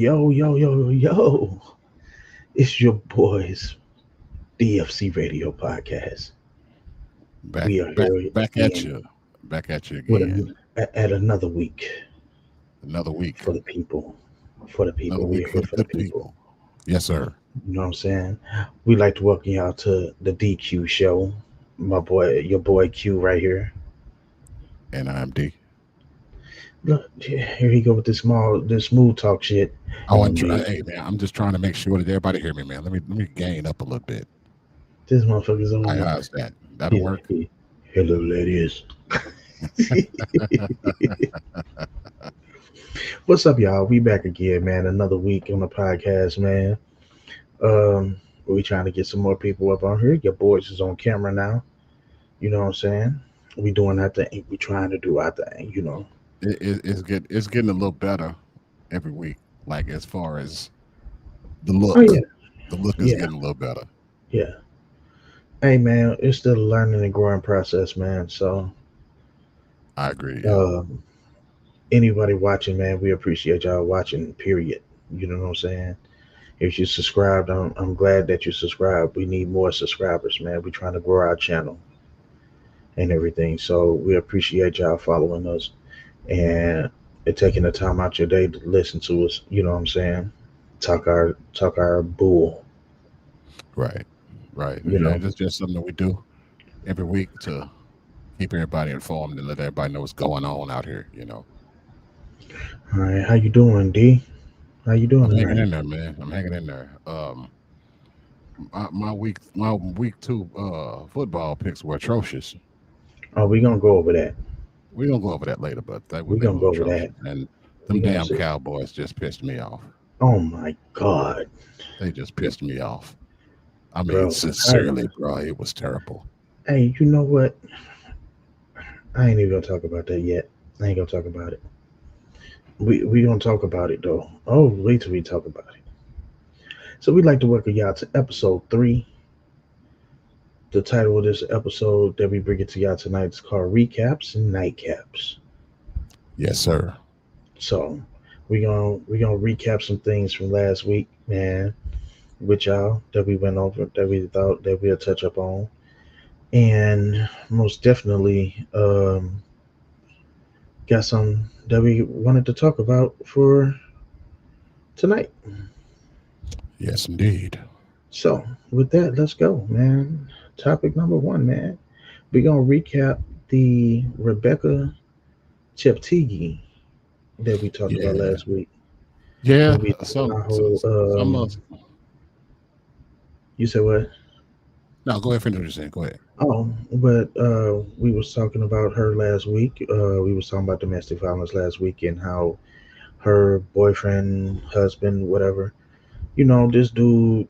Yo, yo, yo, yo. It's your boys, DFC Radio Podcast. Back, We are back, here back at again you. Back at you with again. at another week Another week. for the people. For the Another people. We week are for here the for the good people. people. Yes, sir. You know what I'm saying? We like to welcome y'all to the DQ show. My boy, your boy Q right here. And I'm D. Look, here he go with this smooth talk shit. Oh, And the hey man, I'm just trying to make sure that everybody hear me, man. Let me gain up a little bit. this motherfucker's Hi, on. how's that? That'll He's, work. he, hello, ladies. What's up, y'all? We back again, man. Another week on the podcast, man. We trying to get some more people up on here. Your boys is on camera now. You know what I'm saying? We doing our thing. We trying to do our thing. You know. It's getting a little better every week. Like as far as Oh yeah, the look is yeah, getting a little better. yeah. Hey, man, it's still a learning and growing process, man. So, I agree. Yeah. um, anybody watching, man, we appreciate y'all watching. Period. You know what I'm saying? If you subscribed, I'm glad that you subscribed. We need more subscribers, man. We're trying to grow our channel and everything. So we appreciate y'all following us and taking the time out your day to listen to us. You know what I'm saying? Talk our bull. Right. Right. You Yeah. know. It's just something that we do every week to keep everybody informed and let everybody know what's going on out here. All right, how you doing, D? How you doing I'm hanging tonight? in there, man. I'm hanging in there. My week 2 football picks were atrocious. Oh, we gonna go over that. We're gonna go over that later, but We they gonna were go over that. atrocious, and We them gonna damn see. Cowboys just pissed me off. Oh my God, They just pissed me off. I mean, bro. I, sincerely, bro, it was terrible. hey, you know what? I ain't even gonna talk about that yet. I ain't gonna talk about it. We gonna talk about it though. Oh, wait till we talk about it. So we'd like to welcome y'all to episode 3. The title of this episode that we bring it to y'all tonight is called Recaps and Nightcaps. Yes, sir. So we gonna recap some things from last week, man, with y'all that we went over that we thought that we'll touch up on. And most definitely got some that we wanted to talk about for tonight. Yes, indeed. So with that, let's go, man. Topic number 1, man. We're gonna recap the Rebecca Cheptegei that we talked about Yeah, last week yeah. when we did our whole Some you said what? No, go ahead. Finish what you're saying. Go ahead. Oh, but we was talking about her last week. We was talking about domestic violence last week and how her boyfriend, husband, whatever, this dude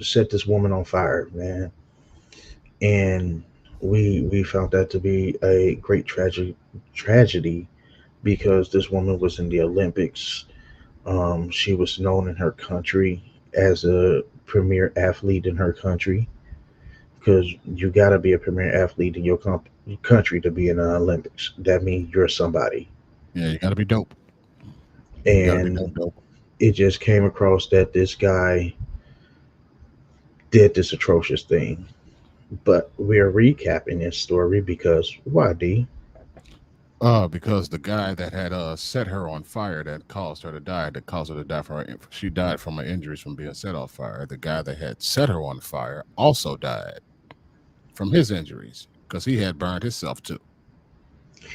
set this woman on fire, man. And we found that to be a great tragedy because this woman was in the Olympics. She was known in her country as a premier athlete in her country because you got to be a premier athlete in your country to be in the Olympics. That means you're somebody. Yeah, you got to be dope. You got to be And dope, dope. it just came across that this guy did this atrocious thing. But we're recapping this story because why, D? Because the guy that had set her on fire, that caused her to die, that caused her to die she died from her injuries from being set on fire. The guy that had set her on fire also died from his injuries because he had burned himself too.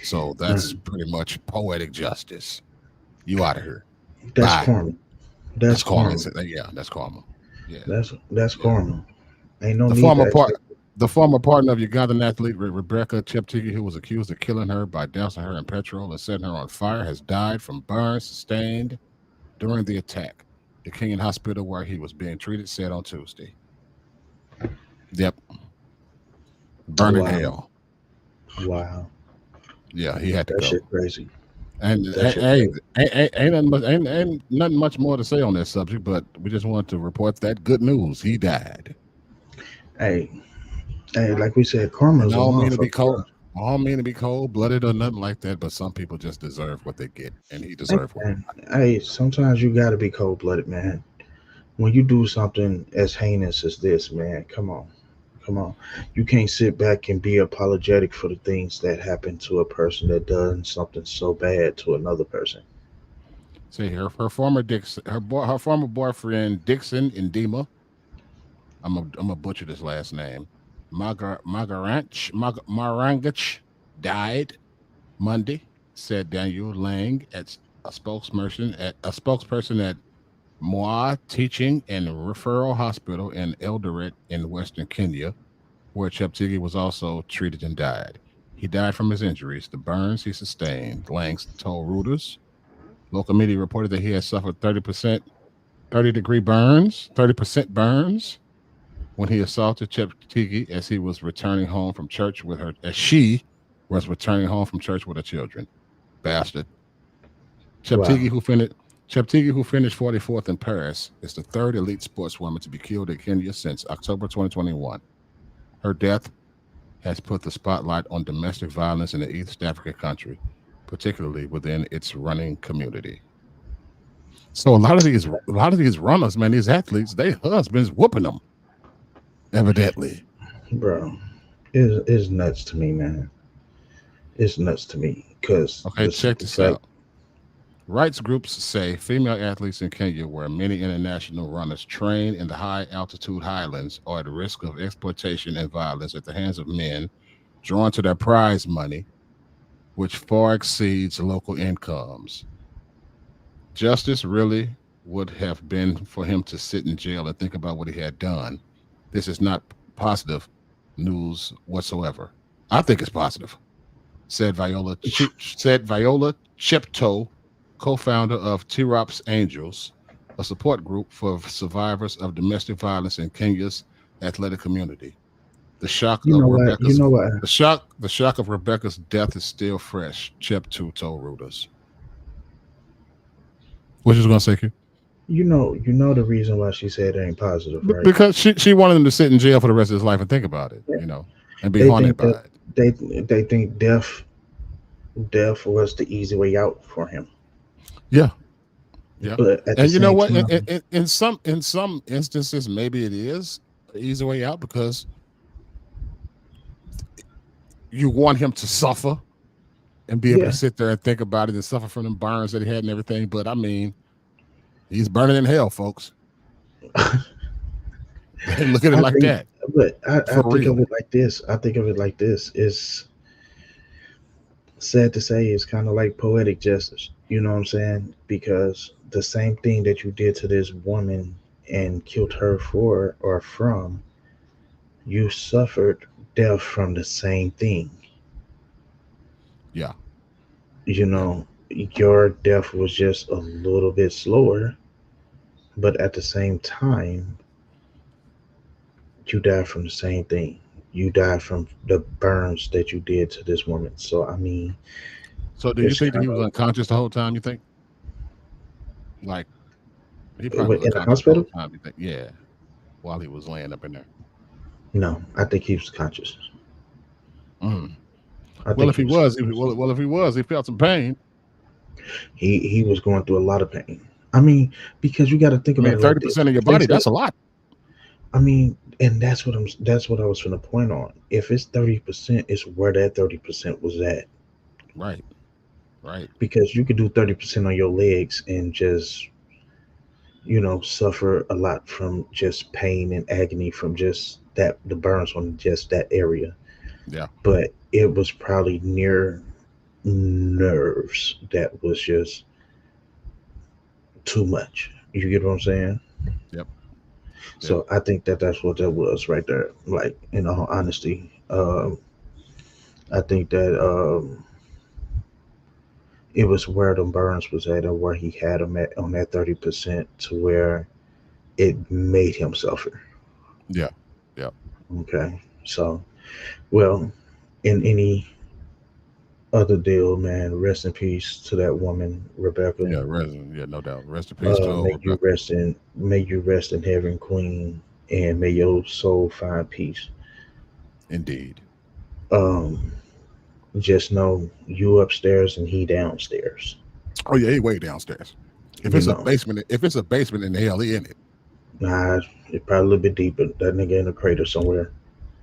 So that's Mm, pretty much poetic justice. You out of here. that's Bye. karma. That's That's karma. karma. Yeah, that's karma. Yeah, That's yeah. karma. Ain't no The need to former part, expect. the former partner of Ugandan athlete Rebecca Cheptegei, who was accused of killing her by dousing her in petrol and setting her on fire, has died from burns sustained during the attack. The Kenyan hospital where he was being treated said on Tuesday. Yep, burning Wow, hell. wow, Yeah, he had to that go. shit crazy. And That shit crazy. ain't nothing much more to say on this subject, but we just wanted to report that good news. He died. Hey, hey, like we said, karma And is I a don't mean to be motherfucker, cold. bro. I don't mean to be cold blooded or nothing like that, but some people just deserve what they get, and he Hey, deserved what he man, got. hey, sometimes you gotta be cold blooded, man. When you do something as heinous as this, man, come on. Come on. You can't sit back and be apologetic for the things that happen to a person that done something so bad to another person. See, her former her former boyfriend Dixon Indema. I'm a butcher this last name. Marangach died Monday, said Daniel Lang, at a spokesperson at Moa Teaching and Referral Hospital in Eldoret in Western Kenya, where Cheptegei was also treated and died. He died from his injuries, the burns he sustained. Lang told Reuters. Local media reported that he had suffered 30-degree burns, 30% burns when he assaulted Cheptegei as he was returning home from church with her, as she was returning home from church with her children. Bastard. Wow. Cheptegei, who finished 44th in Paris, is the third elite sportswoman to be killed in Kenya since October 2021. Her death has put the spotlight on domestic violence in the East African country, particularly within its running community. So a lot of these runners, man, these athletes, they husbands whooping them, evidently. Bro, it's nuts to me, man. It's nuts to me because Okay, the check simple this fact, out. Rights groups say female athletes in Kenya, where many international runners train in the high altitude highlands, are at risk of exploitation and violence at the hands of men drawn to their prize money, which far exceeds local incomes. Justice really would have been for him to sit in jail and think about what he had done. This is not positive news whatsoever. I think it's positive, said Viola Chepto, co-founder of Tirops Angels, a support group for survivors of domestic violence in Kenya's athletic community. The shock you of know what? You Rebecca's know what? the shock of Rebecca's death is still fresh, Chepto told Reuters. What you was gonna say, Q? You know the reason why she said it ain't positive, right? Because she wanted him to sit in jail for the rest of his life and think about it, Yeah. and be They haunted think that by it. they they think death was the easy way out for him. Yeah, yeah. But at the And you know same what? time, In some instances, maybe it is an easy way out because you want him to suffer and be able to yeah, sit there and think about it and suffer from the burns that he had and everything. But I mean, he's burning in hell, folks. Look at it I like think, that but I for think of real. it like this. I think of it like this. It's sad to say, it's kind of like poetic justice. You know what I'm saying? Because the same thing that you did to this woman and killed her for or from, you suffered death from the same thing. Yeah, You yeah. know, your death was just a little bit slower, but at the same time, you died from the same thing. You died from the burns that you did to this woman. So I mean, So, do you it's think that kind he was of unconscious the whole time? You think, like, he probably was in the unconscious the hospital. whole time? You think, yeah, while he was laying up in there. No, I think he was conscious. Mm. I Well, think if he he was was, conscious. if he was, he felt some pain. He was going through a lot of pain. I mean, because you got to think I about mean, it like 30% this. of your If they body, say, that's a lot. I mean, and that's what I was going to point on. If it's 30%, it's where that 30% was at. Right, right. Because you could do 30% on your legs and just suffer a lot from just pain and agony from just that the burns on just that area. Yeah, But it was probably near nerves that was just too much. You get what I'm saying? yep, yep. So I think that that's what that was right there. Like in all honesty, I think that it was where the burns was at, or where he had him at on that 30% to where it made him suffer. Yeah, yeah, Okay, so well, in any other deal, man, rest in peace to that woman, Rebecca. yeah. No doubt. Rest in peace to old Rebecca. May you rest in heaven, Queen, and may your soul find peace. Indeed. Um, Just know you upstairs and he downstairs. Oh yeah, he way downstairs. If You it's a know, basement, if it's a basement in the hell, he in it. nah, it's probably a little bit deeper. That nigga in a crater somewhere.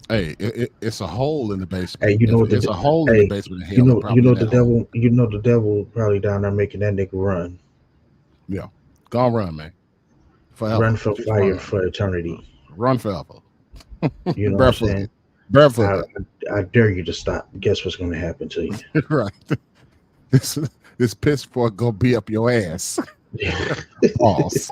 Hey, it's a hole in the Hey, basement. you know If what it's a hole in the hey, basement in hell, he you probably know in the that hole. devil, the devil probably down there making that nigga run, Yeah, gone run, man, run forever. for Just fire run, for eternity. run forever, You know what I'm saying? barefooted, I, barefooted. I dare you to stop. Guess what's going to happen to you? Right. This this pitchfork gonna be up your ass. Pause.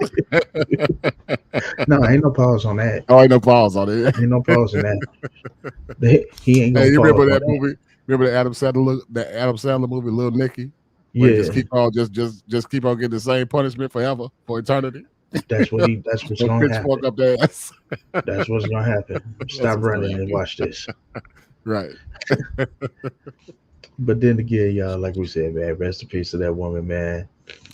No, ain't no pause on that. Oh, ain't no pause on it. Ain't no pause in that. He ain't Hey, gonna you pause remember on that that. movie? Remember the Adam Sandler movie, Little Nicky, where he just Yeah, keep on just keep on getting the same punishment forever for eternity. that's what's No gonna pitchfork happen. up their ass. That's what's gonna happen. That's Stop what's gonna running and happen. watch this. Right. But then again, y'all, like we said, man, rest in peace to that woman, man.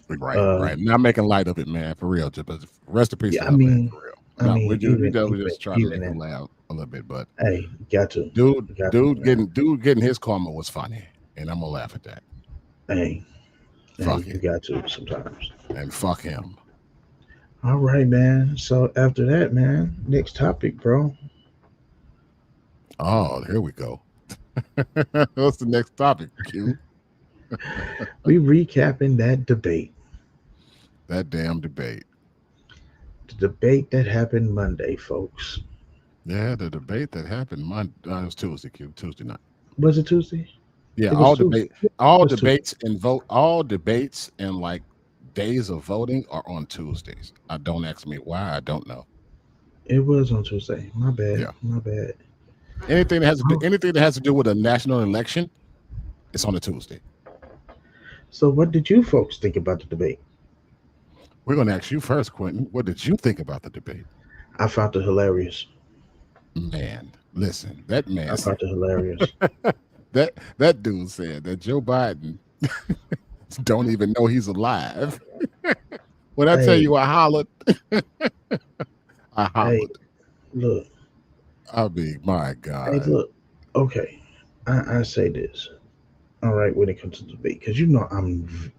Right. Uh, Right. Not making light of it, man. For real. Just but rest in peace yeah, to her, man. For real. No, we even just try to even make you that. laugh a little bit, but Hey, dude, got to, man. dude getting his karma was funny, and I'm gonna laugh at that. Hey, hey, Fuck you it, got to sometimes. and fuck him. All right, man. So after that, man, next topic, bro. Oh, here we go. What's the next topic, Q? We recapping that debate, That damn debate. the debate that happened Monday, folks. Yeah, the debate that happened Monday. It was Tuesday, Q. Tuesday night. Was it Tuesday? Yeah, It was Tuesday. It all was Tuesday. debates and vote, all debates and like days of voting are on Tuesdays. I don't ask me why. I don't know. It was on Tuesday. My bad. Yeah, My bad. Oh, anything that has to do with a national election, it's on a Tuesday. so what did you folks think about the debate? We're gonna ask you first, Quentin. What did you think about the debate? I found it hilarious. Man, listen, that man I found it hilarious. that dude said that Joe Biden don't even know he's alive. When I tell Hey, you I hollered, I hey, hollered. look. I mean, my Hey, God. look. Okay, I say this. All right, when it comes to debate, because you know, I'm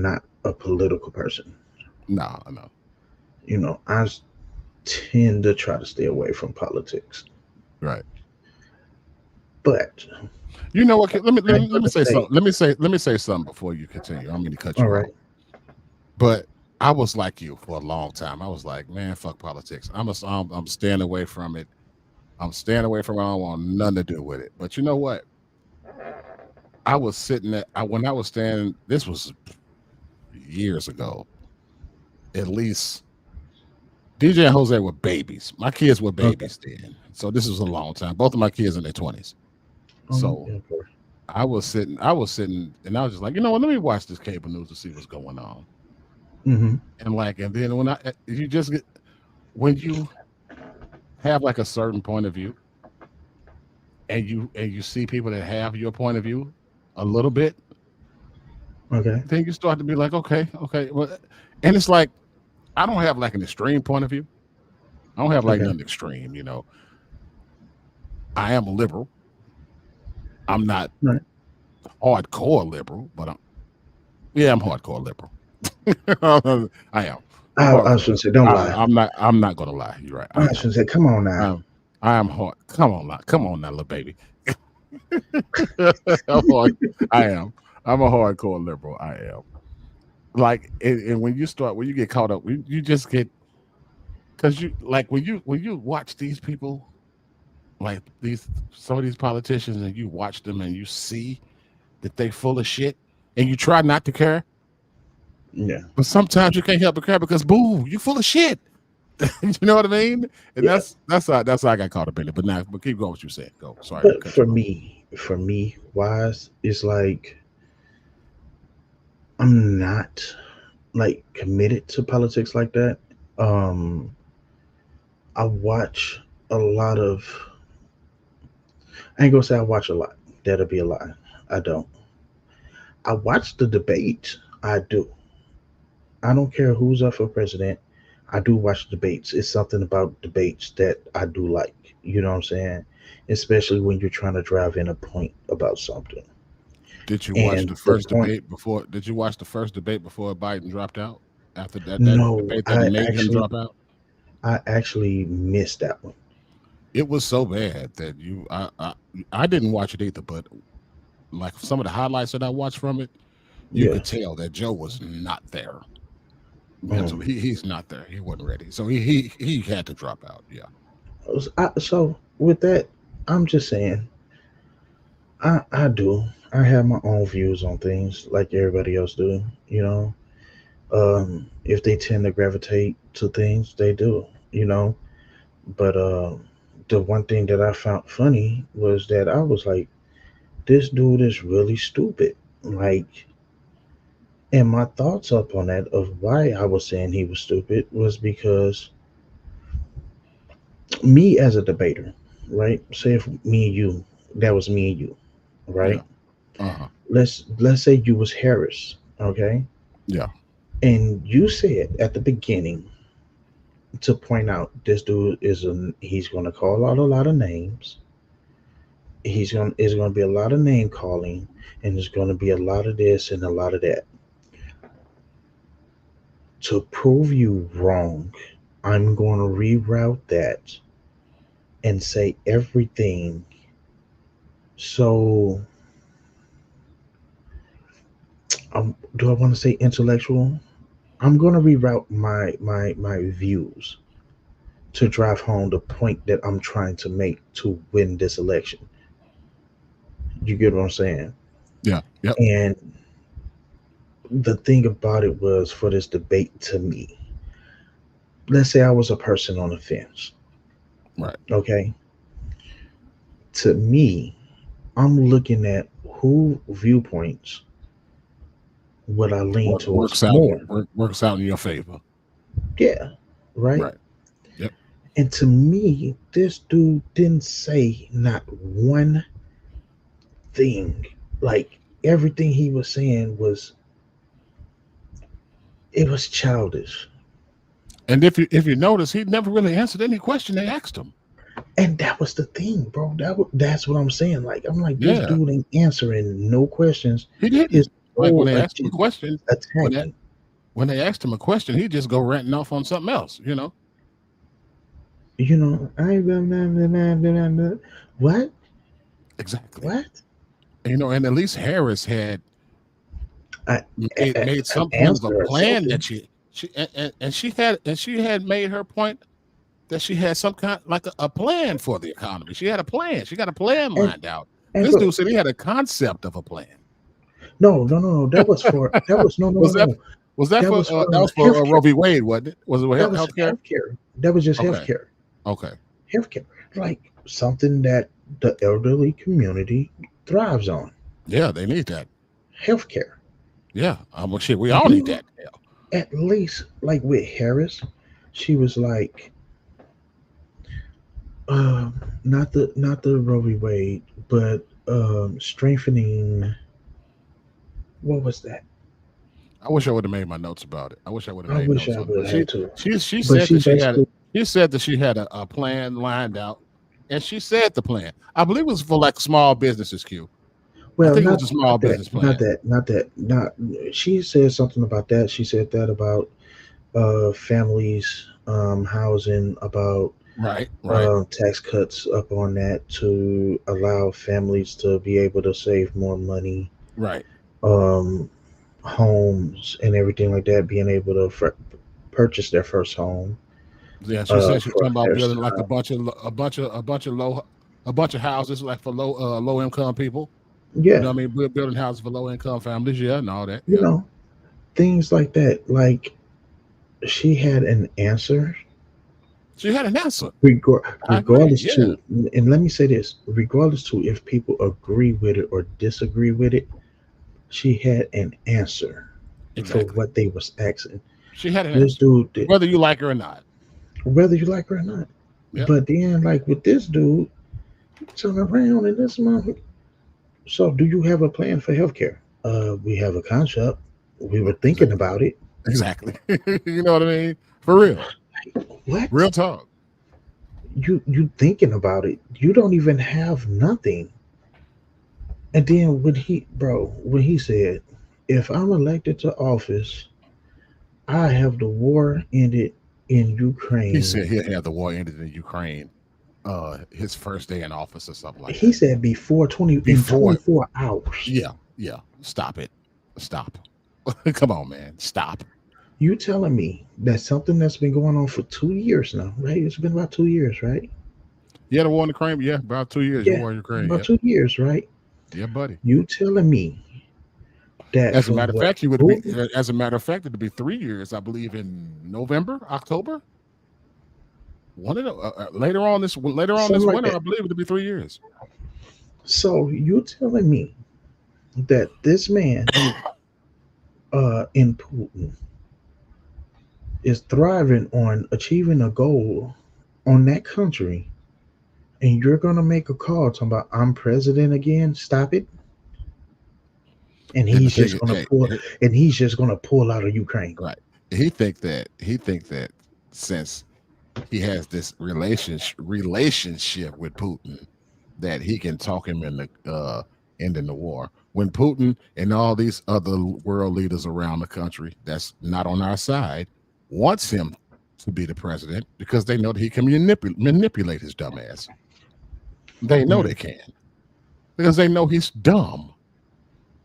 not a political person. No, no. I tend to try to stay away from politics. Right. But You know what? I ain't Let gonna me say say, something. Let me say something before you continue. I don't mean to cut all you right. off, but I was like you for a long time. I was like, man, fuck politics. I'm staying away from it. I'm staying away from it. I don't want nothing to do with it. But you know what? I was sitting at when I was standing. This was years ago, at least. DJ and Jose were babies. My kids were Okay. babies then, so this was a long time. Both of my kids in their 20s. So Yeah, of course. I was sitting, and I was just like, you know what? Let me watch this cable news to see what's going on. Mm-hmm. And then you just get when you have like a certain point of view, and you see people that have your point of view a little bit, Okay. then you start to be like, okay, okay, well, and it's like I don't have like an extreme point of view. I don't have like Okay. nothing extreme, you know. I am a liberal. I'm not Right. hardcore liberal, but I'm hardcore liberal. I am. I'm I was hardcore gonna liberal. say, don't lie. I'm not gonna lie. You're right. I was gonna say, come on now. I am hard. Come on now, little baby. I'm hard. I am. I'm a hardcore liberal. I am. Like, and when you get caught up, you just get because you like when you watch these people, like these some of these politicians, and you watch them and you see that they full of shit, and you try not to care, Yeah. but sometimes you can't help but care because boo, you full of shit. You know what I mean? And Yeah. that's how I got caught up in it. But now, but keep going. What you said. Go. Sorry to But cut you off. for me, wise, it's like I'm not like committed to politics like that. Um, I watch a lot of. I ain't gonna say I watch a lot. That'll be a lie. I don't. I watch the debates. I do. I don't care who's up for president. I do watch debates. It's something about debates that I do like. You know what I'm saying? especially when you're trying to drive in a point about something. Did you watch And the the first point, debate before? Did you watch the first debate before Biden dropped out? After that no, debate that made him drop out, I actually missed that one. it was so bad that I didn't watch it either. But like some of the highlights that I watched from it, you Yeah. could tell that Joe was not there Mm. mentally. He's not there. He wasn't ready, so he had to drop out. Yeah, So with that, I'm just saying, I do. I have my own views on things like everybody else do. If they tend to gravitate to things, they do. But the one thing that I found funny was that I was like, this dude is really stupid. Like, and my thoughts up on that of why I was saying he was stupid was because me as a debater, right? Say if me and you, that was me and you, yeah, right? uh-huh, Let's say you was Harris, okay? yeah. And you said at the beginning to point out this dude he's gonna call out a lot of names. It's gonna be a lot of name calling, and there's gonna be a lot of this and a lot of that. To prove you wrong, I'm gonna reroute that and say everything. So, do I want to say intellectual? I'm gonna reroute my views to drive home the point that I'm trying to make to win this election. You get what I'm saying? Yeah, yep, And the thing about it was for this debate to me, let's say I was a person on the fence, right. okay? To me, I'm looking at who viewpoints would I lean towards more. Works out in your favor. Yeah, right? Right. Yep. And to me, this dude didn't say not one thing. Like everything he was saying it was childish. And if you notice, he never really answered any question they asked him. And that was the thing, bro. That's what I'm saying. Like I'm like this Yeah, dude ain't answering no questions. he His didn't. Like when whole they asked him a agenda question, is when that attacking. when they asked him a question, he just go ranting off on something else. I what? Exactly. What? And at least Harris had I, made some point of a answer or plan that something. she had made her point that she had some kind like a plan for the economy. She had a plan. She got a plan And lined out. and This bro, dude said he had a concept of a plan. no. That was no, no, no, Was that no. was that That for was for that was for healthcare. Roe v. Wade, wasn't it? Was it That was healthcare? healthcare. That was just Okay, healthcare. okay, Healthcare, like something that the elderly community thrives on. yeah, they need that. Healthcare. Yeah, well, shit, we all need You that. Hell, at least like with Harris, she was like, not the Roe v. Wade, but strengthening. What was that? I wish I would have made my notes about it. I wish I would have I made wish notes I on it. would But have she had to. she she But said she that she had basically she said that she had a plan lined out, and she said the plan. I believe it was for like small businesses. I Well, think it not was a small not that, business not plan. that, not that, not. She said something about that. She said that about families, housing, about Right, right, tax cuts up on that to allow families to be able to save more money, right. um, homes and everything like that, being able to purchase their first home Yeah, she said she was for talking about their building like child. a bunch of houses like for low income people. You Yeah, know what I mean? Building houses for low income families, yeah, and all that. you Yeah. know, things like that. Like she had an answer She had an answer. I agree. regardless Yeah, to, and let me say this, regardless to if people agree with it or disagree with it, she had an answer for exactly. what they was asking. She had an This answer, dude did, whether you like her or not. whether you like her or not. Yep. But then, like with this dude, turn around and this month. So, do you have a plan for healthcare? We have a concept. We were thinking Exactly. about it. Exactly. You know what I mean? For real. What? Real talk. You thinking about it, you don't even have nothing. And then when he said, if I'm elected to office, I have the war ended in He said Ukraine. he'll have the war ended in Ukraine, his first day in office or something like He that. said before 20 in Before, 24 hours. yeah, yeah. Stop it. Stop. Come on, man. Stop. You telling me that something that's been going on for 2 years now, right? It's been about 2 years, right? Yeah, the war in Ukraine. Yeah, about 2 years. The Yeah, war in Ukraine. about Yep. 2 years, right? Yeah, buddy. You telling me that As a from matter of what fact, he would be. Putin, As a matter of fact, it'd be 3 years, I believe, in November, October. One of the later on something this like winter, that. I believe it'll be 3 years. So you telling me that this man, in Putin, is thriving on achieving a goal on that country, and you're gonna make a call talking about I'm president again? Stop it! And And the he's thing just is, gonna hey, pull, and he's just gonna pull out of Ukraine. right? He think that since he has this relationship with Putin, that he can talk him into ending the war. When Putin and all these other world leaders around the country that's not on our side wants him to be the president because they know that he can manipulate his dumb ass. They know Mm. they can because they know he's dumb.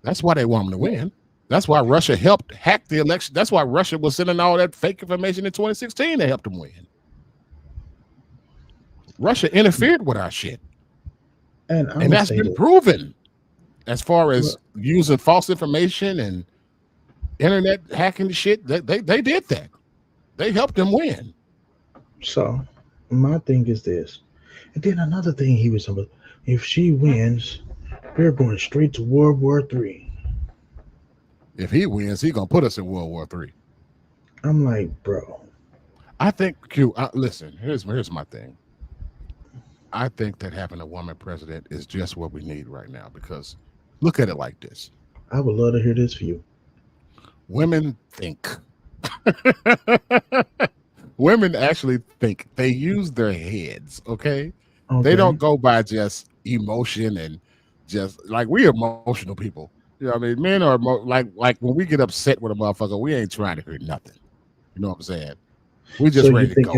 That's why they want him to Yeah. win. That's why Russia helped hack the election. That's why Russia was sending all that fake information in 2016 to help them win. Russia interfered with our shit. And I'm And gonna that's say been this. proven as far as Well, using false information and internet hacking shit. They did that. They helped them win. so my thing is this. And then another thing he was talking about, if she wins, we're going straight to World War III. If he wins, he gonna put us in World War III. I'm like, bro. I think Q. Listen, here's my thing. I think that having a woman president is just what we need right now because look at it like this: I would love to hear this for you. women think. Women actually think. They use their heads. Okay, they don't Okay. go by just emotion and just like we emotional people. You know what I mean? Men are like when we get upset with a motherfucker, we ain't trying to hear nothing. You know what I'm saying? We So just ready to go.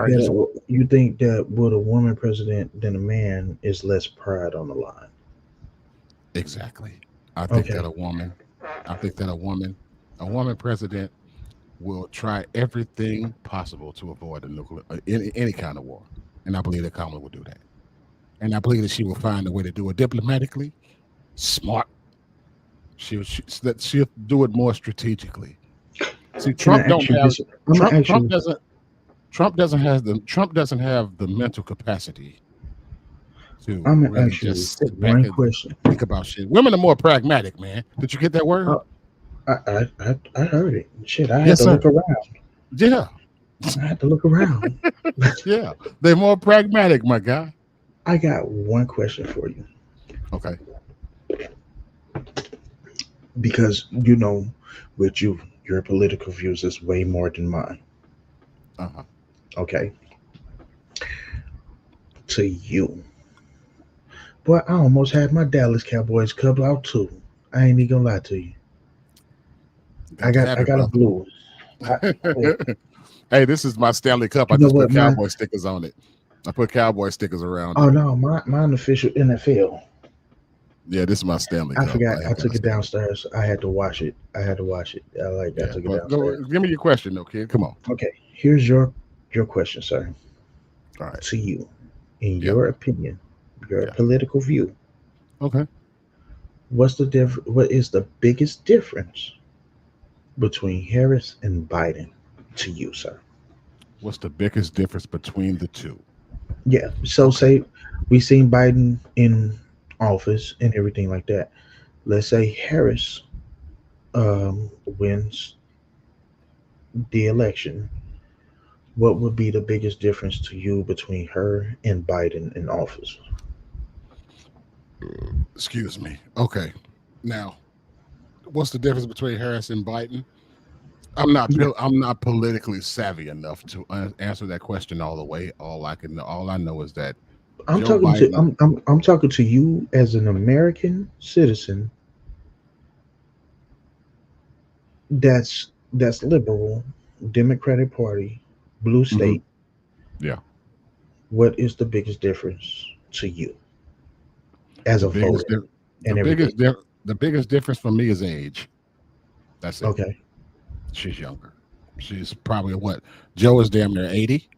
Just you think that with a woman president than a man is less pride on the line? exactly. I think that Okay. a woman, I think that a woman president will try everything possible to avoid a nuclear any kind of war, and I believe that Kamala will do that. And I believe that she will find a way to do it diplomatically, smart. That she'll do it more strategically. See, Can I ask you this? I'm gonna Trump ask Trump you. doesn't Trump doesn't have the mental capacity to I'm gonna really ask you just sit back one and question. think about shit. Women are more pragmatic, man. Did you get that word? Uh, I heard it. Shit, I had Yes, to sir. look around. Yeah, I had to look around. yeah. They're more pragmatic, my guy. I got one question for you Okay. because with you, your political views is way more than mine. Uh-huh. Okay, to you, boy, I almost had my Dallas Cowboys couple out too. I ain't even gonna lie to you. Got to have I it, got a brother. blue. I, hey, Hey, this is my Stanley Cup. I you know just put what? cowboy stickers on it. I put cowboy stickers around Oh it. no, mine official NFL. Yeah, this is my Stanley I Cup. forgot. I I ain't got a took it Stanley. downstairs. I had to wash it. I Yeah, took it but go downstairs. give me your question, though, kid. Come on. Okay, here's your question, sir. All right. To you, in Yep. your opinion, your Yeah. political view, Okay. what is the biggest difference between Harris and Biden to you, sir? What's the biggest difference between the two? Yeah. So Okay. say we seen Biden in office and everything like that. Let's say Harris wins the election. What would be the biggest difference to you between her and Biden in office? Excuse me. Okay. Now, what's the difference between Harris and Biden? Yeah, I'm not politically savvy enough to answer that question all the way. All I know is that I'm Joe talking to Biden. I'm talking to you as an American citizen that's liberal, Democratic Party, blue Mhm, state. yeah, What is the biggest difference to you as the a biggest voter di- and everything? the biggest difference for me is age. That's it. Okay, She's younger. She's probably what Joe is damn near 80.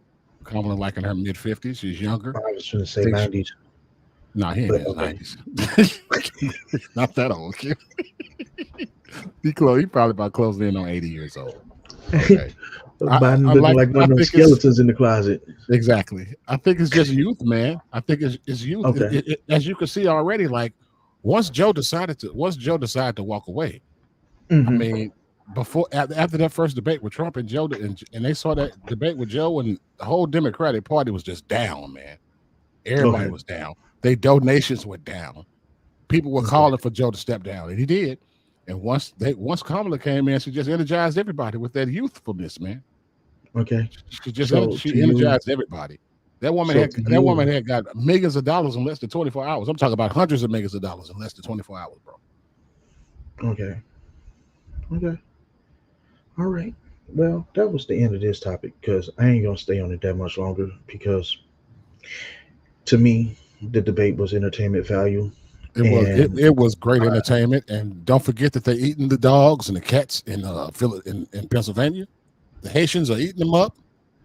Kamala like in her mid 50s. She's younger. I was going to I say think she, 90s, no, he ain't but in his okay. 90s. Not that old. He probably about close in on 80 years old. Okay. Biden I looking like like one I of them think it's skeletons in the closet. exactly. I think it's just youth, man. I think it's youth. Okay. As you can see already, like once Joe decided to walk away, I Hmm. mean, after that first debate with Trump and Joe, and they saw that debate with Joe, and the whole Democratic Party was just down, man. Everybody Okay. was down. They donations went down. People were Okay. calling for Joe to step down, and he did. And once Kamala came in, she just energized everybody with that youthfulness, man. Okay. So to She you, energized everybody. so to That you, woman had got millions of dollars in less than 24 hours. I'm talking about hundreds of millions of dollars in less than 24 hours, bro. okay. Okay. All right. Well, that was the end of this topic because I ain't gonna stay on it that much longer because to me the debate was entertainment value and It was great entertainment, and don't forget that they're eating the dogs and the cats in Pennsylvania. The Haitians are eating them up.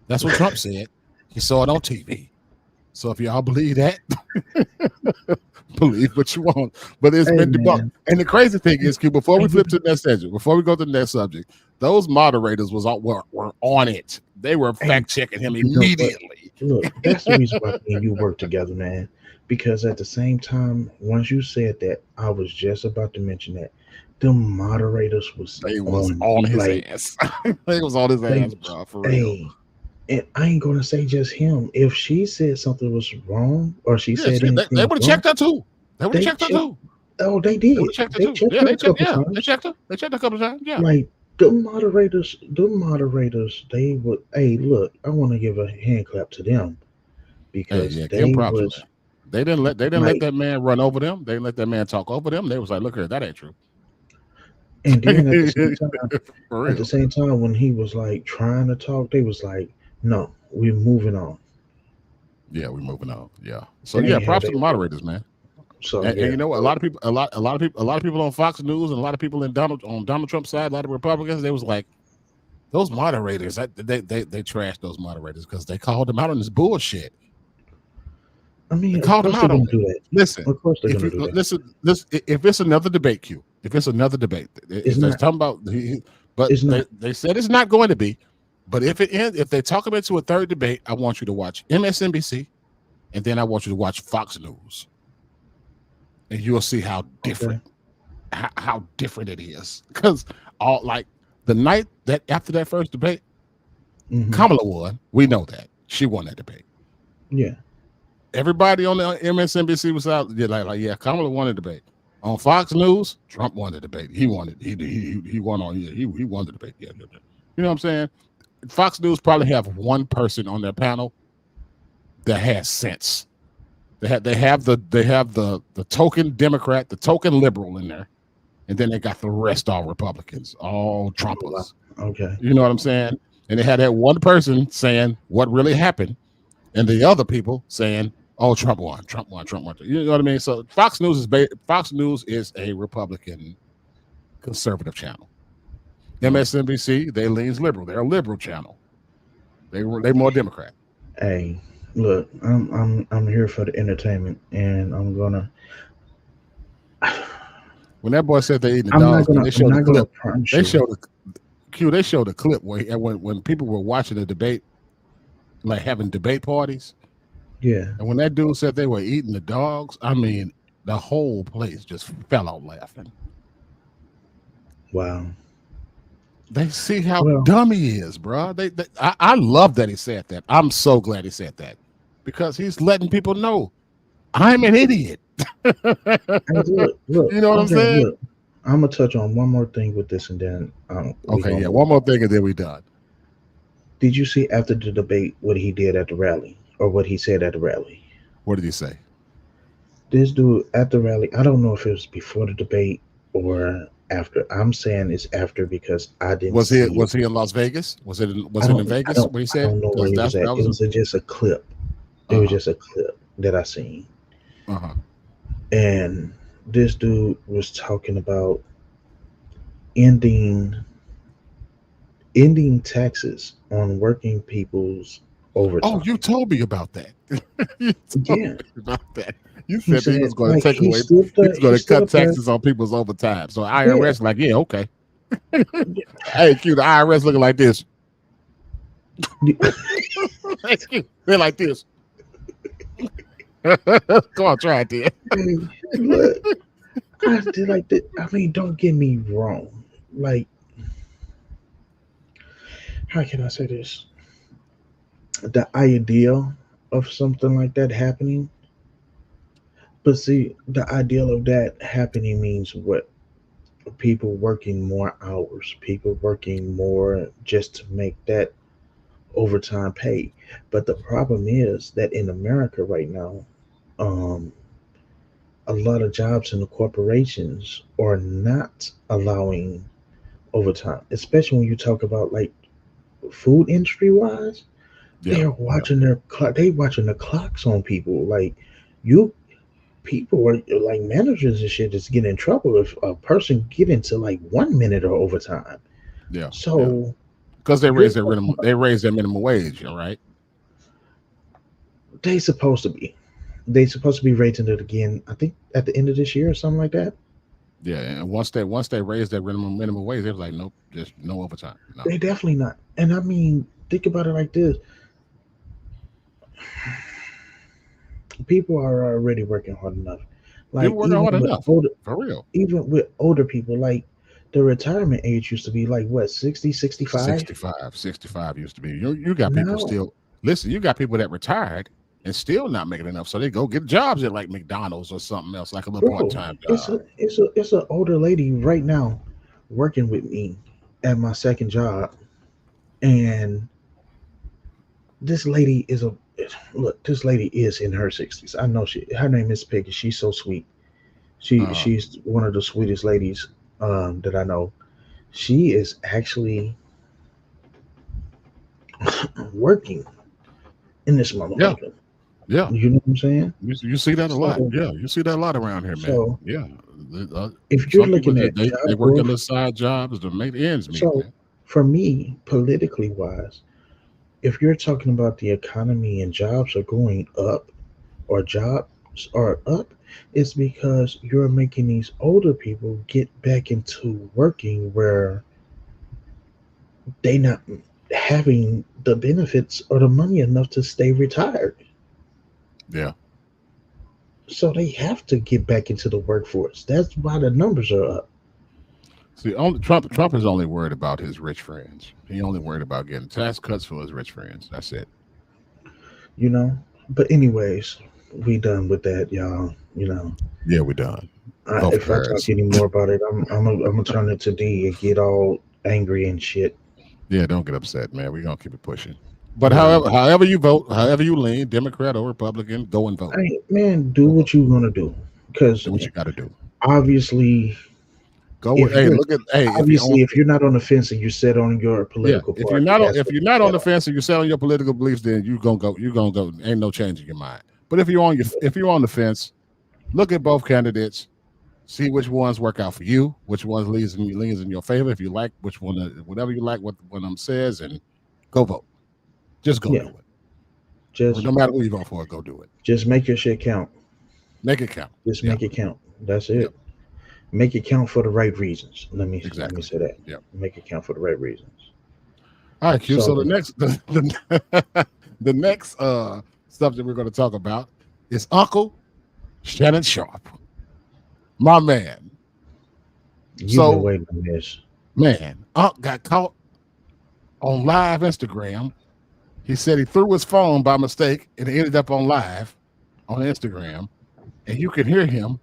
That's what Trump said. He saw it on TV. So if y'all believe that, believe what you want. But it's hey been debunked. man, And the crazy thing is, Q, before we and you flip to the next subject, before we go to the next subject, those moderators were on it. They were hey, fact checking him you know what? immediately. Look, that's the reason why me and you work together, man. Because at the same time, once you said that, I was just about to mention that the moderators was They was on on his like ass. They was on his they ass, was bro, for real. hey. And I ain't gonna say just him. If she said something was wrong or she Yeah, said they anything would have wrong, checked her too. They would have they checked her checked. too. Oh, they They would did. have checked her They too. checked Yeah, her they a checked. couple Yeah, they times. checked her. They checked her a couple of times. Yeah. Like the moderators, they would. Hey, look, I want to give a hand clap to them Hey, because yeah, give them they props, was man. They didn't let like, that man run over them. They didn't let that man talk over them. They was like, look here, that ain't true. and then For at the real. same time, when he was like trying to talk, they was like, no, we're moving on. Yeah, we're moving on. Yeah. So yeah, Dang, how props to they the was. moderators, man. So And yeah, you know what? so A lot of people on Fox News and a lot of people on Donald Trump's side, a lot of Republicans, they was like, those moderators, they trashed those moderators because they called them out on this bullshit. I They mean, of called them course they're out on gonna it. do that. Listen, Of course they're if gonna you do that. if it's another debate, Q, if it's another debate, It's if they're not. talking about, but It's not. they said it's not going to be. But if they talk about to a third debate, I want you to watch MSNBC, and then I want you to watch Fox News, and you'll see Okay. how different it is. Because all like the night that after that first debate, Hmm. Kamala won. We know that she won that debate. Yeah. Everybody on the MSNBC was out. Yeah, Kamala won the debate. On Fox News, Trump won the debate. He won it. He won on. Yeah, he won the debate. Yeah, yeah, yeah. You know what I'm saying? Fox News probably have one person on their panel that has sense. They have the token Democrat, the token liberal in there, and then they got the rest all Republicans, all Oh, wow. Trumpers. Okay. You know what I'm saying? And they had that one person saying what really happened, and the other people saying, "Oh, Trump won, Trump won, Trump won." You know what I mean? So Fox News is a Republican conservative channel. Okay. MSNBC they leans liberal. They're a liberal channel. They more Democrat. Hey, look, I'm here for the entertainment, and I'm gonna. When that boy said they eating the I'm not dogs, man, gonna. they I'm showed the not gonna clip. promise They you. showed the Q. They showed the clip where when people were watching the debate, like having debate parties, Yeah. and when that dude said they were eating the dogs, I mean, the whole place just fell out laughing. Wow. They see how Well, dumb he is, bro. I love that he said that. I'm so glad he said that because he's letting people know I'm an idiot. hey, look, look. You know what I'm Okay, saying? look. I'm gonna touch on one more thing with this, and then we Okay, gonna yeah. move One more on. thing, and then we done. Did you see after the debate what he did at the rally, or what he said at the rally? What did he say? This dude at the rally, I don't know if it was before the debate or after. I'm saying it's after because I didn't see it. Was he in Las Vegas? Was I it in don't I Vegas? don't What he I said? don't know where Because he was at. that It was was just a clip. It was uh just a clip that I seen. huh. And this dude was talking about ending ending taxes on working people's Oh, you overtime. told me about that. You told Yeah. me about that. You He said that he said was going to like take away. He was he going to stood cut up there. taxes on people's overtime. So Yeah. IRS like, yeah, okay. Hey, Q, the IRS looking like this. They're like this. Come on, try it, then. Hey, look, I did like that. I mean, don't get me wrong. Like, how can I say this? The idea of something like that happening, but see, the ideal of that happening means what? People working more hours, people working more just to make that overtime pay. But the problem is that in America right now, um, a lot of jobs in the corporations are not allowing overtime, especially when you talk about like food industry wise. Yeah, They're yeah, watching their clock. They watching the clocks on people. Like you, people are like managers and shit is getting in trouble if a person get into like 1 minute of overtime. yeah, yeah. So Because you're talking about they raise their minimum wage, all right? they supposed to be. They supposed to be rating it again. I think at the end of this year or something like that. Yeah, and once they raise their minimum wage, they're like, nope, just no overtime. No. They definitely not. And I mean, think about it like this: people are already working hard enough. People Like working hard enough. For real. even with older people, like the retirement age used to be like what 60, 65. 65, 65 used to be. You got people Now still listen, you got people that retired and still not making enough. So they go get jobs at like McDonald's or something else, like a little bro, part-time job. it's a older lady right now working with me at my second job, and this lady is a look. This lady is in her 60s. I know she. Her name is Peggy. She's so sweet. Uh She's one of the sweetest ladies that I know. She is actually working in this yeah, motherfucker. yeah. You know what I'm saying? You see that a lot. So Yeah, you see that a lot around here, man. so Yeah. if you're Some people looking at they job work their growth, little side jobs to make the ends meet, so man. for me, politically wise, if you're talking about the economy and jobs are going up or jobs are up, it's because you're making these older people get back into working where they not having the benefits or the money enough to stay retired. Yeah. So they have to get back into the workforce. That's why the numbers are up, See, only Trump is only worried about his rich friends. He only worried about getting tax cuts for his rich friends. That's it. you know. But anyways, we done with that, y'all. You know, Yeah, we done. Vote if for I talk Harris. any more about it, I'm gonna turn it to D and get all angry and shit. Yeah, don't get upset, man. We're gonna keep it pushing. But You know, however you vote, however you lean, Democrat or Republican, go and vote. hey man, do Go vote. what you gonna do, because Do what you got to do. obviously, Go with if hey, you're look at hey, if you're not on the fence and you set on your yeah, political party, that's if what you're you not on set the on. fence and you're selling your political beliefs, then you're gonna go. Ain't no change in your mind. But if you're on the fence, look at both candidates, see which ones work out for you, which ones leans in your favor. If you like which one, whatever you like, what one of them says, and go vote. Just go Yeah, do it. just No matter who you vote for, go do it. make your shit count. Make it count. Just Yeah. make it count. That's Yep. it. Make it count for the right reasons. Let me Exactly. say that. Yep. Make it count for the right reasons. All right, Q. So So the next subject we're going to talk about is Uncle Shannon Sharp, my man. you've been So waiting on this. man, Unc got caught on live Instagram. He said he threw his phone by mistake and it ended up on live on Instagram, and you can hear him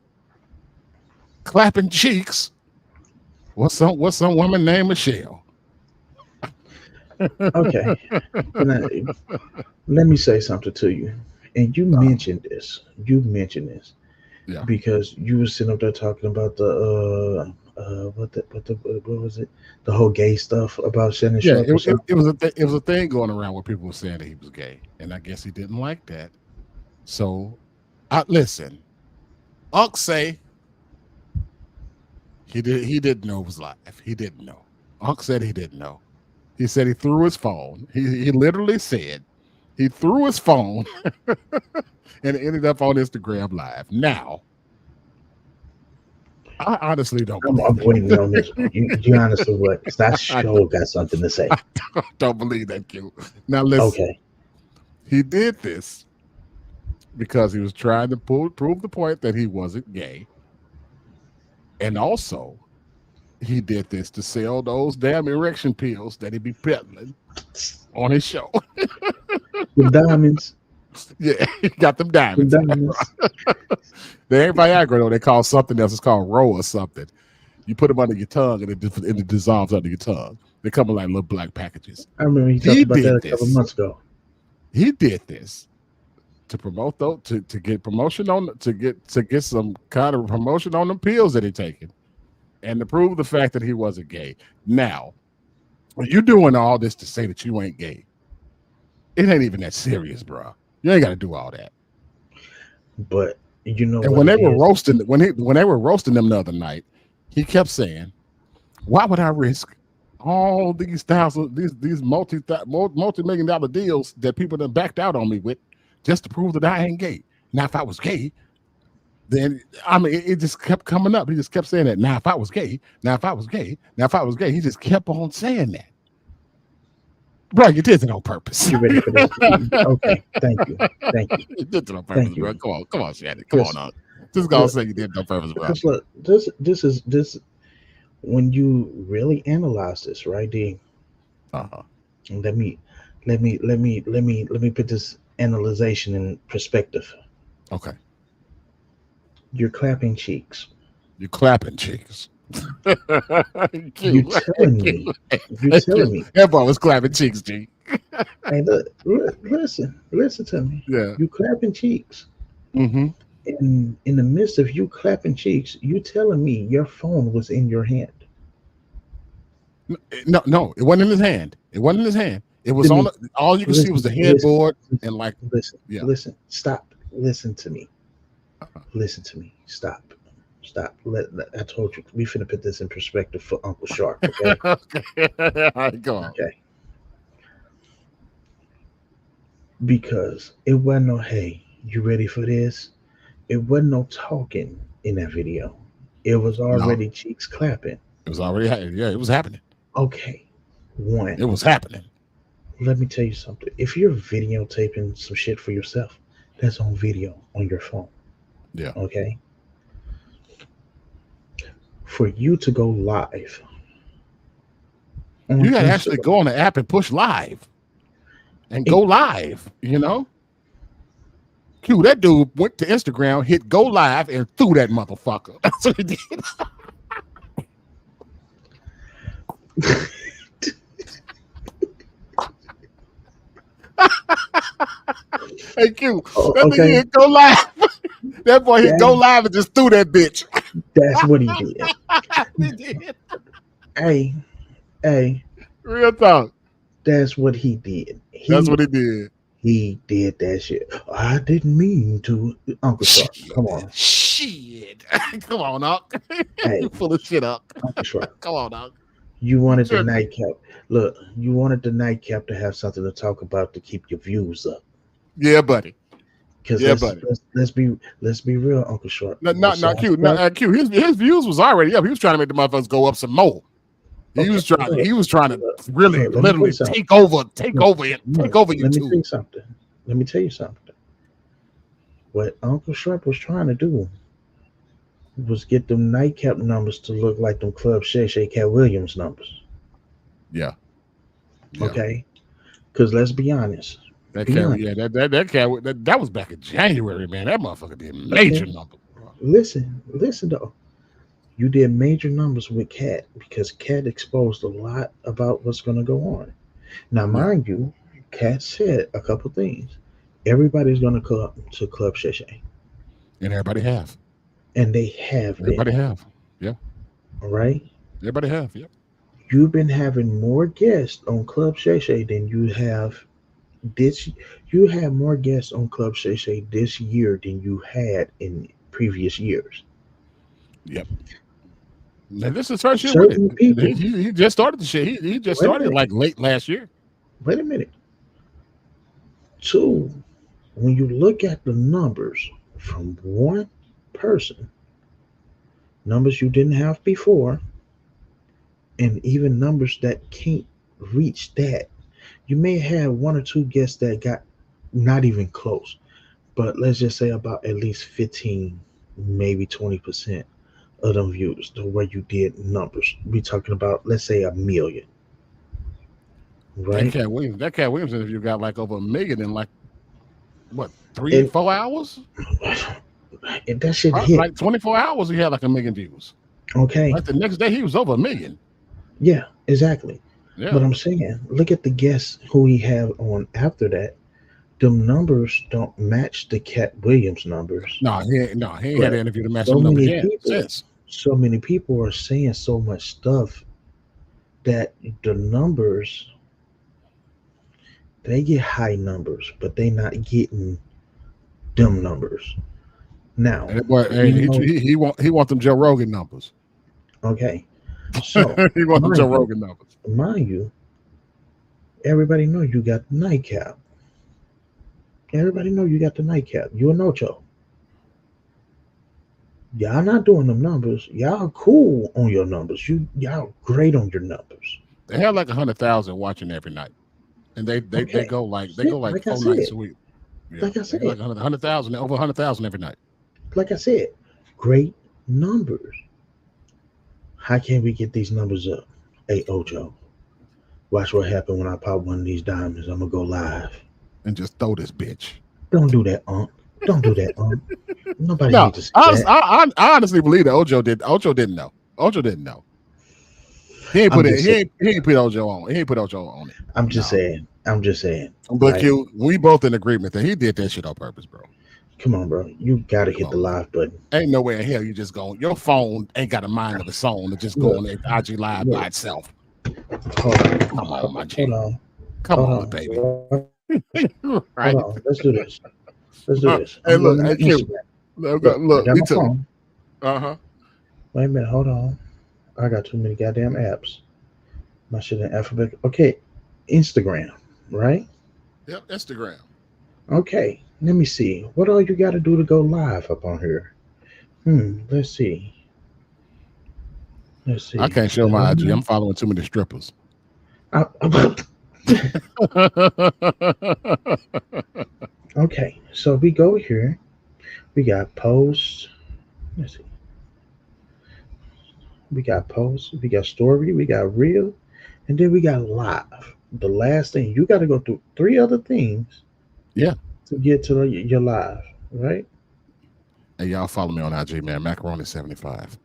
clapping cheeks What's some woman named Michelle? Okay, can I let me say something to you? And you Uh, mentioned this. You mentioned this yeah, because you were sitting up there talking about the what was it? The whole gay stuff about Shannon yeah. Sharp or something. It was a thing going around where people were saying that he was gay, and I guess he didn't like that. So, I listen. Unc say he didn't know it was live. He didn't know. Unc said he didn't know. He said he threw his phone. He literally said he threw his phone and it ended up on Instagram Live. Now, I honestly don't I'm believe waiting on this one. it. You honestly what? 'Cause I I sure got something to say. don't believe that cute. Now listen, Okay, he did this because he was trying to prove the point that he wasn't gay, and also he did this to sell those damn erection pills that he be peddling on his show. the diamonds, Yeah, he got them the diamonds. diamonds. They ain't Viagra though. They call something else. It's called Row or something. You put them under your tongue and it dissolves under your tongue. They come in like little black packages. I remember he talked He about that did a couple this. months ago. He did this to promote those to get promotion on to get some kind of promotion on the pills that he taking and to prove the fact that he wasn't gay. Now, when you doing all this to say that you ain't gay, it ain't even that serious, bro. You ain't got to do all that. But you know And what when it they were is? roasting when they were roasting them the other night, he kept saying, "Why would I risk all these thousands, these multi-million dollar deals that people done backed out on me with just to prove that I ain't gay? Now, if I was gay, then I mean, it just kept coming up. He just kept saying that. Now, if I was gay, now if I was gay, now if I was gay, he just kept on saying that. Bro, you did it on purpose. You ready for this? Okay, thank you, thank you, You did it on purpose, thank bro. you. Come on, Shannon. Come on, Because on. Just gonna look, say you did it on purpose, bro. because look, this when you really analyze this, right, D? Uh-huh. Let me let me put this analyzation in perspective. Okay. You're clapping cheeks. You clapping cheeks. You Q. telling Q. me. You telling me. That boy was clapping cheeks, G. Hey, look, listen to me. Yeah. You clapping cheeks. Mm-hmm. In the midst of you clapping cheeks, you telling me your phone was in your hand. No, no, it wasn't in his hand. It wasn't in his hand. It was Let on me the, all you could see was listen, the listen, headboard and like, yeah. listen. Stop. Listen to me. Uh-huh. Listen to me. Stop. Stop. I told you we finna put this in perspective for Uncle Sharp. Okay. Okay. All right, go on. Okay. Because it wasn't no hey. You ready for this? It wasn't no talking in that video. It was No, already cheeks clapping. it was already, yeah, it was happening. Okay. One. It was happening. Let me tell you something. If you're videotaping some shit for yourself, that's on video on your phone. Yeah. Okay. For you to go live You on got to actually Instagram, go on the app and push live and go it, live, you know? Q, that dude went to Instagram, hit go live, and threw that motherfucker. That's what he did. Hey, Q, oh, that nigga okay, hit go live. That boy hit go that, live and just threw that bitch. that's what he did. He did. Hey, hey, Real talk. that's what he did. That's what he did. He did that shit. I didn't mean to. Uncle Sharp, Shit. come on. Shit. Come on, Unc. You Hey, full of shit up. Uncle Sharp, Come on, Unc. you You wanted the tripping. nightcap. Look, you wanted the nightcap to have something to talk about to keep your views up. Yeah, buddy. Because Yeah, buddy. let's be real, Uncle Short. No, not Besides Q. No, that, Q. His views was already up. He was trying to make the motherfuckers go up some more. He okay, was trying. look, He was trying to look, really, look, let me tell you literally something. take Look, over it, take look, over let me tell YouTube. you something. Let me tell you something. What Uncle Sharp was trying to do was get them nightcap numbers to look like them Club Shay Shay Cat Williams numbers. Yeah, yeah. Okay? Because let's be honest. That Be cat. honest. Yeah, that cat. That was back in January, man. That motherfucker did major Okay? numbers, bro. Listen though. You did major numbers with Cat because Cat exposed a lot about what's going to go on. Now, Yeah, mind you, Cat said a couple things. Everybody's going to come to Club Shay Shay, and everybody have. and they have been. Everybody have. Yeah, All right. everybody have. Yep. You've been having more guests on Club Shay Shay than you have this. You have more guests on Club Shay Shay this year than you had in previous years. Yep. Now, this is his first year with it. Certain people. He just started the shit. He just Wait a started minute. like late last year. Wait a minute. Two. When you look at the numbers from one person, numbers you didn't have before, and even numbers that can't reach that, you may have one or two guests that got not even close, but let's just say about at least 15, maybe 20% of them views the way you did numbers. We talking about, let's say, a million, right? That Cat Williams interview got like over a million in like what three, And, 4 hours? and that shit hit. Like 24 hours, he had like a million views. Okay. Like the next day, he was over a million. Yeah, exactly. Yeah. But I'm saying, look at the guests who he had on after that. Them numbers don't match the Cat Williams numbers. No, he ain't had But an interview to match so them numbers many yet. people, Since so many people are saying so much stuff that the numbers, they get high numbers, but they not getting them numbers. Now, and boy, we hey, know, he want them Joe Rogan numbers. okay. So He want them Joe mind you, Rogan numbers. mind you, everybody know you got the nightcap. Everybody know you got the nightcap. You a no-cho. Y'all not doing them numbers. Y'all cool on your numbers. Y'all great on your numbers. They had like 100,000 watching every night, and they Okay. go like Yeah, 4 nights a week. Yeah, like I they got like said, 100,000 over 100,000 every night. like I said, great numbers. How can we get these numbers up? Hey Ocho, watch what happened when I pop one of these diamonds. I'm gonna go live. And just throw this bitch. Don't do that, Unc. Don't do that, Unc. Nobody No, needs to see that. I honestly believe that Ocho did. Ocho didn't know. Ocho didn't know. He ain't I'm put it. just saying. He ain't put Ocho on. He ain't put Ocho on it. I'm just No. saying. I'm just saying. But Right? Q, we both in agreement that he did that shit on purpose, bro. Come on, bro. You gotta Come hit the on, man. live button. Ain't no way in hell you just going. Your phone ain't got a mind of its own to just go Look, on the IG live by look. itself. Hold on. Come on, my Hold G. on. Come Hold on, on. baby. Hold Right? on. Let's do this. Let's do this. Hey, I'm look, going to my hey, Q. Instagram. Look, Look, I got me my too. phone. Wait a minute. Hold on. I got too many goddamn apps. My shit in alphabet. Okay. Instagram. Right? Yep, Instagram. Okay. Let me see. What all you got to do to go live up on here? Let's see. Let's I see. can't show my IG. I'm following too many strippers. I- okay. So we go here. We got posts. Let's see. We got posts. We got story. We got reel. And then we got live. The last thing. You got to go through three other things Yeah. to get to your live. Right? Hey, y'all follow me on IG, man. Macaroni75.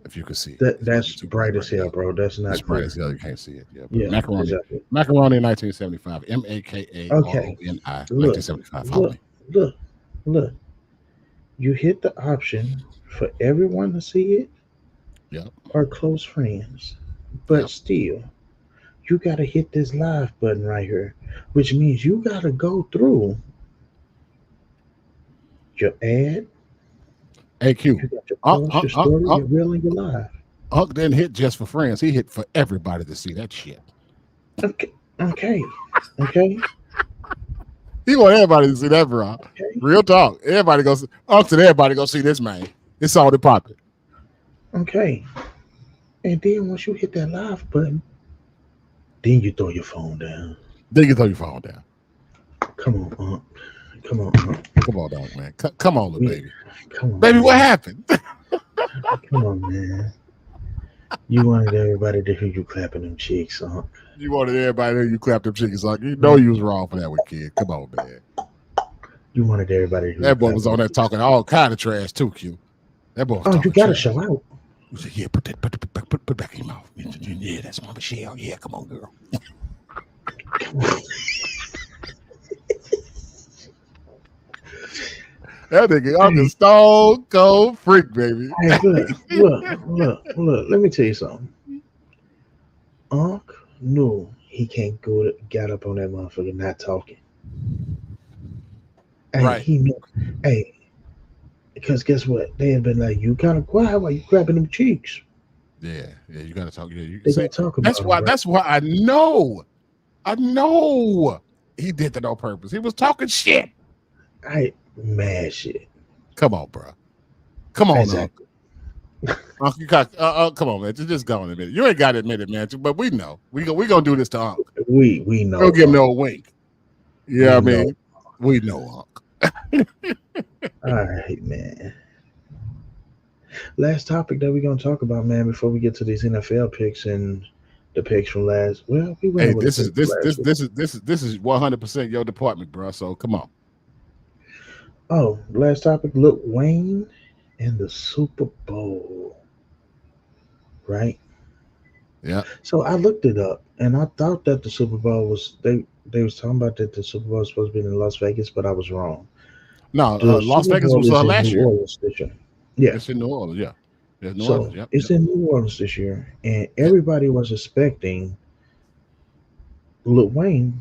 If you could see it. It's on That's YouTube bright right as hell, now. bro. That's It's not bright clear. as hell. You can't see it. Yeah, but Yeah, exactly. Macaroni 1975. Makaroni Okay. 1975. Follow Look, me. look, look. You hit the option for everyone to see it Yep. or close friends. But Yep. still, you got to hit this live button right here, which means you got to go through your ad, AQ. you got your Unc, post, Unc, your Unc, story, Unc, your reel, and your live. Unc didn't hit just for friends. He hit for everybody to see that shit. Okay, okay, okay, He want everybody to see that, bro. okay, Real talk. Everybody goes. Unc said everybody go see this, man. It's all the popping. okay. And then once you hit that live button, then you throw your phone down. Then you throw your phone down. Come on, come on, Come on, dog, man. Come on, little We, baby. come on, Baby, what man. happened? Come on, man. You wanted everybody to hear you clapping them cheeks, huh? You wanted everybody to hear you clap them chickens like you know you was wrong for that one, kid. Come on, man. You wanted everybody to hear you That boy was clapping on them there cheeks. talking all kind of trash too, Q. That boy was Oh, you talking gotta trash. show out. You said, yeah, put back in your mouth. Yeah, that's my Michelle. Yeah, come on, girl. That nigga Uncle Hey, Stone Cold Freak, baby. hey, look. Let me tell you something. Unc knew he can't got up on that motherfucker not talking. Hey, Right. he knew. Hey, because guess what? They had been like, you kind of quiet while you grabbing them cheeks. Yeah, yeah, you gotta talk. Yeah, you They see, gonna talk that's about him, why right? that's why I know he did that on purpose. He was talking shit. I mad shit. Come on, bro. Come on, Exactly. Unc, you got come on, man. Just go on a minute. You ain't got to admit it, man. But we know. We gonna do this to Unc. We We'll know, give him Unc. no wink. Yeah, I We know. mean, we know All right, man. Last topic that we're gonna talk about, man, before we get to these NFL picks and the picks from last. Well, we went Hey, over the this is picks from this last this week. this is this is this is 100% your department, bro. So come on. Oh, last topic. Look, Wayne and the Super Bowl, right? Yeah. So I looked it up, and I thought that the Super Bowl was they was talking about that the Super Bowl was supposed to be in Las Vegas, but I was wrong. No, The Las Super Vegas Bowl was is in New last year. Orleans this year. Yeah, It's in New Orleans. Yeah, it's New so Orleans. Yep, it's yep, in New Orleans this year, and yep. everybody was expecting Lil Wayne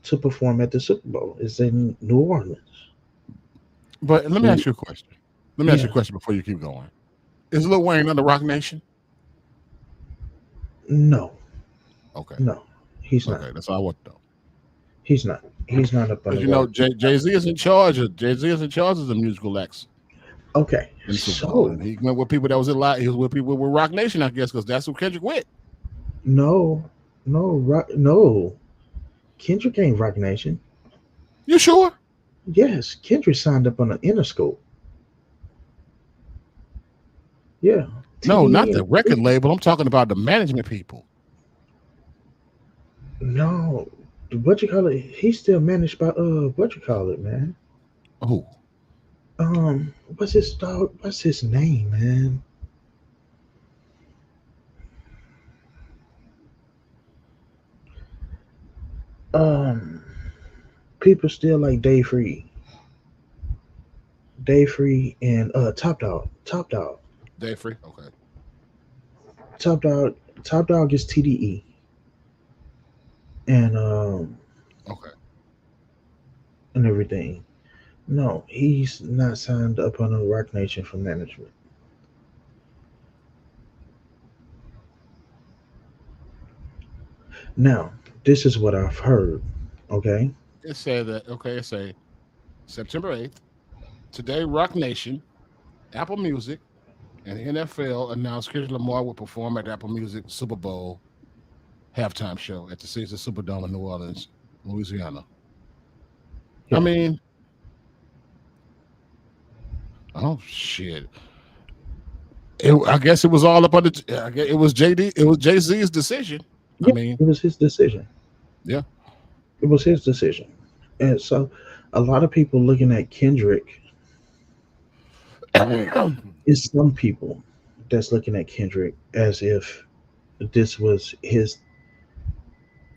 to perform at the Super Bowl. It's in New Orleans. But let me We, ask you a question. Let me ask you yeah, a question before you keep going. Is Lil Wayne under Rock Nation? no, Okay, no, he's not. okay, that's all I want to know. He's not. He's not up on the Because you know rock. Jay Z is in charge. Jay Z is in charge of the musical acts Okay, in the Super Bowl, and he went with people that was in lot. He was with people with Rock Nation, I guess, because that's who Kendrick went. no, no. Kendrick ain't Rock Nation. You sure? Yes, Kendrick signed up on the Interscope. Yeah, No, not TDE the and record label. I'm talking about the management people. no, what you call it? He's still managed by what you call it, man? Who? What's his dog? What's his name, man? Um, people still like Dave Free, and Top Dog, Dave Free. Okay. Top Dog, Top Dog is TDE, and Okay. and everything. No, he's not signed up on a Rock Nation for management. Now, this is what I've heard. Okay. It said that. Okay. It say September 8th. Today, Rock Nation, Apple Music, and the NFL announced Kendrick Lamar will perform at the Apple Music Super Bowl halftime show at the Caesars Superdome in New Orleans, Louisiana. I Yeah. mean, oh shit! I guess it was all up on the. I guess it was JD. It was Jay Z's decision. I Yeah. mean, It was his decision. yeah. It was his decision. And so, a lot of people looking at Kendrick is some people that's looking at Kendrick as if this was his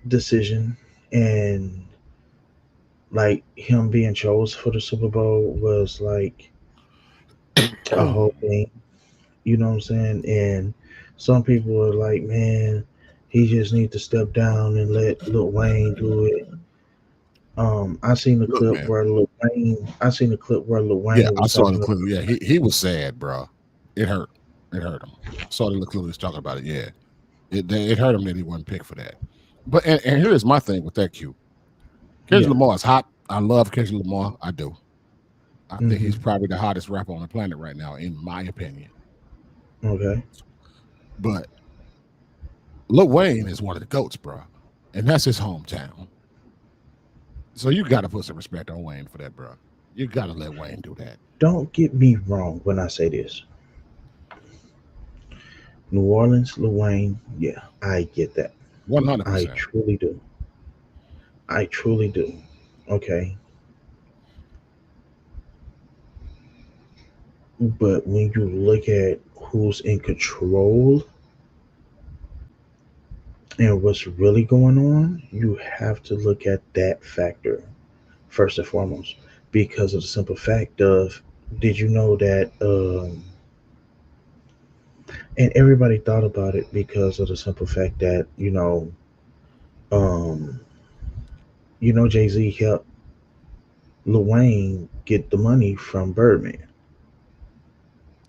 decision, and like him being chose for the Super Bowl was like a whole thing. You know what I'm saying? And some people are like, man, he just needs to step down and let Lil Wayne do it. I seen the Look, clip man. where I seen the clip where Lil Yeah, Wayne I was saw the talking clip. about. Yeah, he was sad, bro. It hurt. It hurt him. I saw the clip he was talking about it. Yeah, it hurt him that he wasn't picked for that. But and here's my thing with that Q. Kendrick Yeah. Lamar is hot. I love Kendrick Lamar. I do. I think Hmm. he's probably the hottest rapper on the planet right now, in my opinion. Okay. But Lil Wayne is one of the goats, bro, and that's his hometown. So you got to put some respect on Wayne for that, bro. You got to let Wayne do that. Don't get me wrong when I say this. New Orleans, Lil Wayne, yeah, I get that. One hundred I percent. truly do. I truly do. Okay. But when you look at who's in control and what's really going on, you have to look at that factor first and foremost, because of the simple fact of, did you know that and everybody thought about it because of the simple fact that um Jay-Z helped Lil Wayne get the money from Birdman.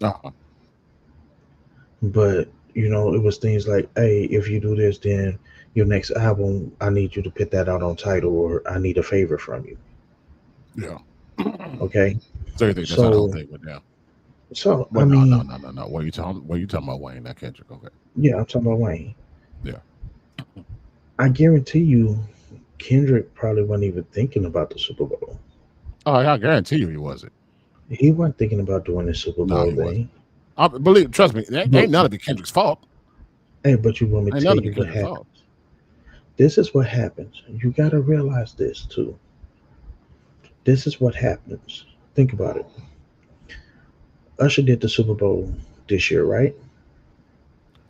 Uh-huh. But it was things like, hey, if you do this, then your next album, I need you to put that out on title, or I need a favor from you. Yeah. Okay. So you think that's how the whole So thing went down? I Well, no, no, mean, no, no, no. What are you talking? What are you talking about, Wayne? Not Kendrick. Okay. yeah, I'm talking about Wayne. Yeah. I guarantee you, Kendrick probably wasn't even thinking about the Super Bowl. Oh, I guarantee you, he wasn't. He wasn't thinking about doing the Super No, Bowl he wasn't. thing. I believe. Trust me. That But ain't none of it Kendrick's fault. hey, but you want me to Ain't tell none of you it what Kendrick's happens? fault. This is what happens. You got to realize this too. This is what happens. Think about it. Usher did the Super Bowl this year, right?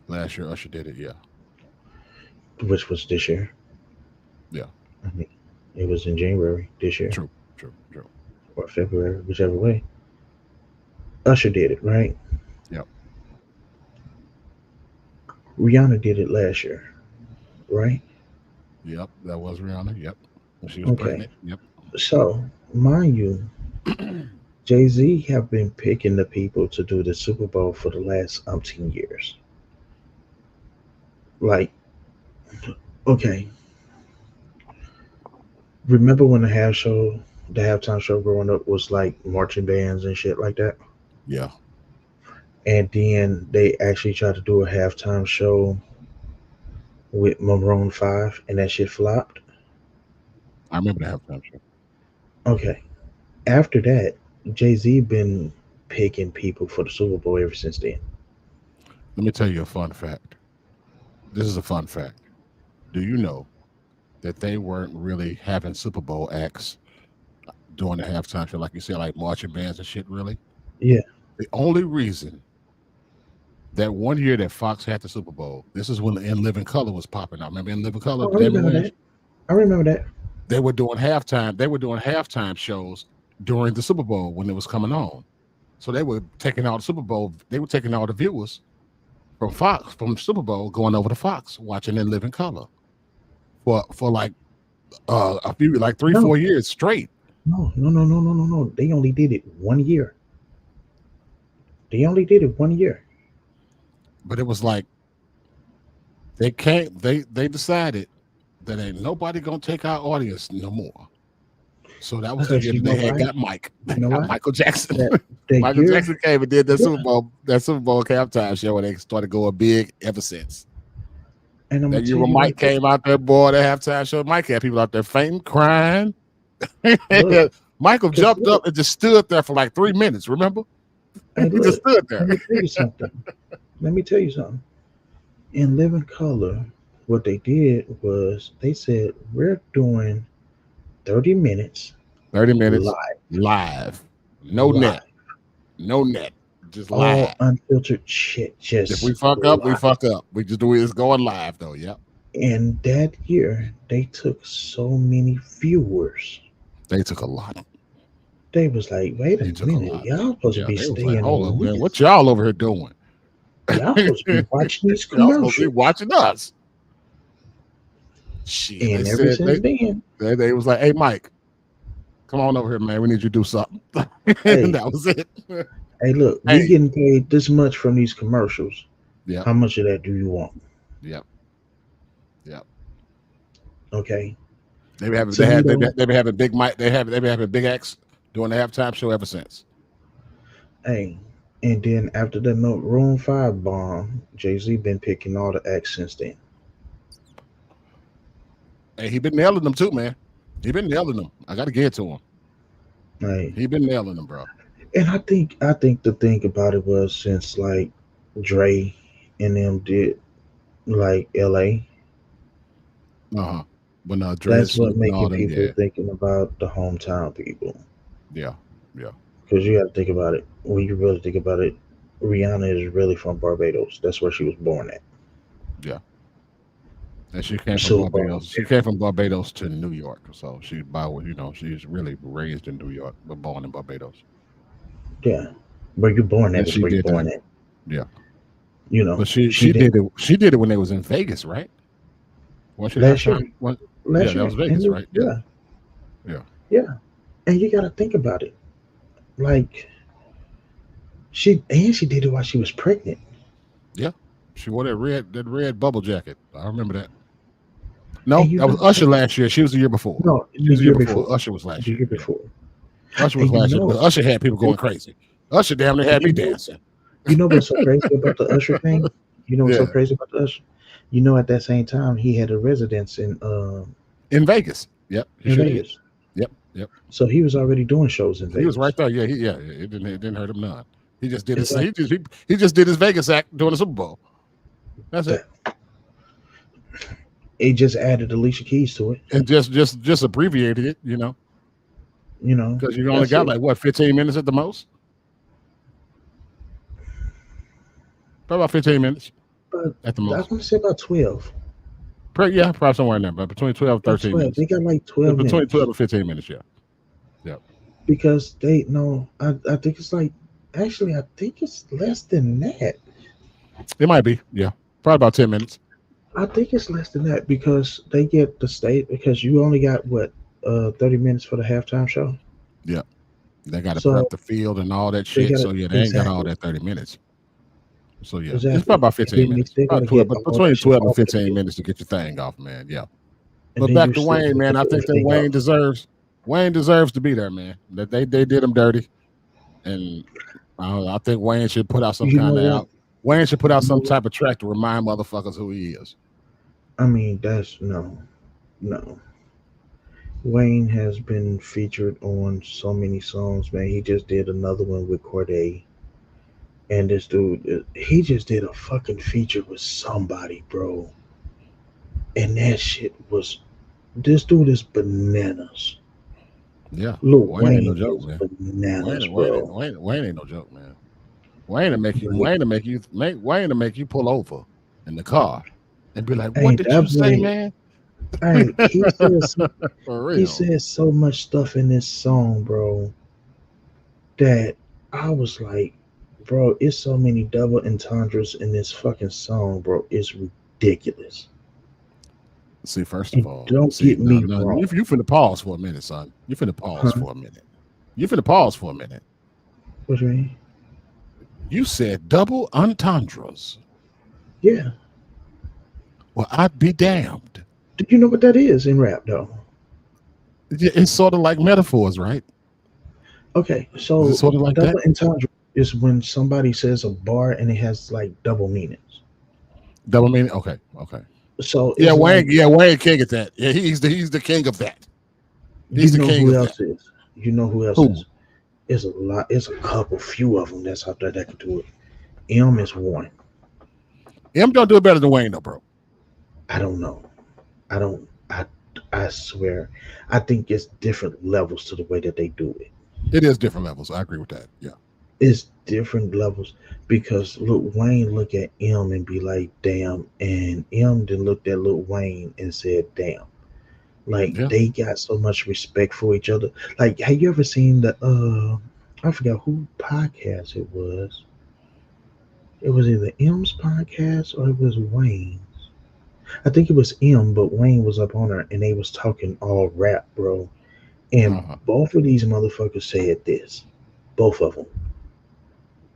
Last year, Usher did it. Yeah. Which was this year. Yeah. I mean, it was in January this year, True. True. True. or February, whichever way. Usher did it, right? Yep. Rihanna did it last year, right? Yep. That was Rihanna. Yep. When she was Okay. pregnant. Yep. So, mind you, Jay Z have been picking the people to do the Super Bowl for the last umpteen years. Like, okay, remember when the halftime show growing up was like marching bands and shit like that? Yeah. And then they actually tried to do a halftime show with Maroon 5, and that shit flopped. I remember the halftime show. Okay, after that, Jay Z been picking people for the Super Bowl ever since then. Let me tell you a fun fact. This is a fun fact. Do you know that they weren't really having Super Bowl acts during the halftime show, like you said, like marching bands and shit? Really, Yeah. the only reason that one year that Fox had the Super Bowl, this is when In Living Color was popping out. Remember In Living Color, Oh, I Damon remember Wayans? that. I remember that. They were doing halftime. They were doing halftime shows during the Super Bowl when it was coming on. So they were taking all the Super Bowl. They were taking all the viewers from Fox from Super Bowl going over to Fox watching In Living Color for like a few like three No, 4 years straight. no, no, no, no, no, no, no. They only did it 1 year. They only did it 1 year. But it was like they can't. They decided that ain't nobody gonna take our audience no more. So that was the Cause year you that know they had why? got Mike. They You know got why? Michael Jackson. That the Michael year, Jackson came and did yeah, That Super Bowl halftime show, and they started going big ever since. and I'm gonna That year tell when you Mike like this. came out there, boy, that halftime show, Mike had people out there fainting, crying. Look, Michael cause jumped look, up and just stood there for like 3 minutes. Remember? hey, He just look. stood there. Let me tell you something. Let me tell you something. In Living Color, what they did was they said we're doing 30 minutes 30 minutes live, live, no net, live, no net, just all live. unfiltered shit, If we just fuck up, we live. fuck up. We just do it. It's going live though. Yep. And that year, they took so many viewers. They took a lot. They was like, wait a They took a minute, lot. y'all supposed to Yeah, be they was like, staying hold up, on man, this. what y'all over here doing? Y'all supposed to be watching these Y'all supposed to be commercials. watching us. Shit, they And ever said since then, they was like, hey Mike, come on over here, man. We need you to do something. And hey, that was it. hey, look, we Hey, getting paid this much from these commercials. yep, How much of that do you want? yep, yep. Okay. They be having To me though, they been having big Mike. They been having big acts doing the halftime show ever since. hey, and then after the Room 5 bomb, Jay Z been picking all the acts since then. Hey, he been nailing them too, man. He been nailing them. I got to get to him. Like, He been nailing them, bro. and I think the thing about it was, since like Dre and them did like LA, Uh huh. When Dre and that's Snoop what and making all them, people yeah, thinking about the hometown people. yeah, yeah. Because you got to think about it. When you really think about it, Rihanna is really from Barbados. That's where she was born at. Yeah, and she came from So, Barbados. She came from Barbados to New York, so she's really raised in New York, but born in Barbados. yeah, where you born And at is she where you did that. born at. Yeah, You know, but she she she did did it. She did it when they was in Vegas, right? Once she last last year. time. What? Yeah, Last that year, was and Vegas, right? Yeah, yeah, yeah, yeah. And you got to think about it. Like she did it while she was pregnant. yeah. She wore that red bubble jacket. I remember that. No, And you that was got to Usher think, last year. She was the year before. no, She the was the year year before. before, Usher was the last year. year Yeah, before, Usher was and last year because Usher had people and going crazy. Usher damn near had me you know, dancing. you know what's so crazy about the Usher thing? You know what's so Yeah, crazy about the Usher? You know, at that same time, he had a residence in Vegas. Yep, he in sure did. Vegas, Yep, yep. so he was already doing shows in He was right Vegas. there. Yeah, it didn't hurt him none. He just did his Exactly. he just did his Vegas act during the Super Bowl. That's it. That it just added Alicia Keys to it. And just abbreviated it, You know, because you only that's got it. like what 15 minutes at the most. Probably about 15 minutes But at the I most. want to say about 12. Yeah, probably somewhere in there, but between 12 and About 13 12. minutes. They got like But 12 between 12 minutes and 15 minutes, yeah. Yeah. because they no. I think it's like actually I think it's less than that. It might be, yeah. Probably about 10 minutes. I think it's less than that because they get the state because you only got what 30 minutes for the halftime show. Yeah. They got to So prep the field and all that they shit. got So to yeah, they ain't got all exactly, that 30 minutes. So yeah, it's probably exactly, about and 15 then they minutes. still got About to 12, get but all that between shit 12 and off the 15 field, minutes to get your thing off, man. Yeah. and But then back you to still got Wayne, to man. get I the think that everything off. Wayne deserves to be there, man. That they did him dirty, and I think Wayne should put out some You know kind of what? out. Wayne should put out You know some what? type of track to remind motherfuckers who he is. I mean, that's no, no. Wayne has been featured on so many songs, man. He just did another one with Corday. And this dude, he just did a fucking feature with somebody, bro. And that shit was, this dude is bananas. Yeah, Lil Wayne ain't no Wayne joke, is man. bananas, bro. Wayne ain't no joke, man. Wayne to make you Like, Wayne to make you make Wayne to make you pull over in the car and be like, "What hey, did you that say, boy, man?" hey, For he real. said so much stuff in this song, bro, that I was like, bro, it's so many double entendres in this fucking song, bro. It's ridiculous. See, first of And all, don't see, get no, me no, wrong, you finna pause for a minute, son. You finna pause huh? for a minute. You finna pause for a minute. What do you mean? You said double entendres. Yeah. Well, I'd be damned. Do you know what that is in rap, though? It's sort of like metaphors, right? Okay, Is it so sort of like that? double entendre is when somebody says a bar and it has like double meanings. Double meaning. Okay, okay. So Yeah, it's Wayne. like, Yeah, Wayne king at that. Yeah, he's the king of that. you He's the know king who of that. else is. You know who else Who? is. It's a lot. It's a couple, few of them that's out there that can do it. is one. M don't do it better than Wayne, though, bro. I don't know. I don't. I swear. I think it's different levels to the way that they do it. It is different levels. I agree with that. Yeah. It's different levels because look, Wayne look at M and be like, "Damn," and M then looked at Lil Wayne and said, "Damn." Like Yeah. they got so much respect for each other. Like, have you ever seen the I forgot who podcast it was. It was either M's podcast or it was Wayne. I think it was M, but Wayne was up on her and they was talking all rap, bro. And Uh-huh. both of these motherfuckers said this. Both of them.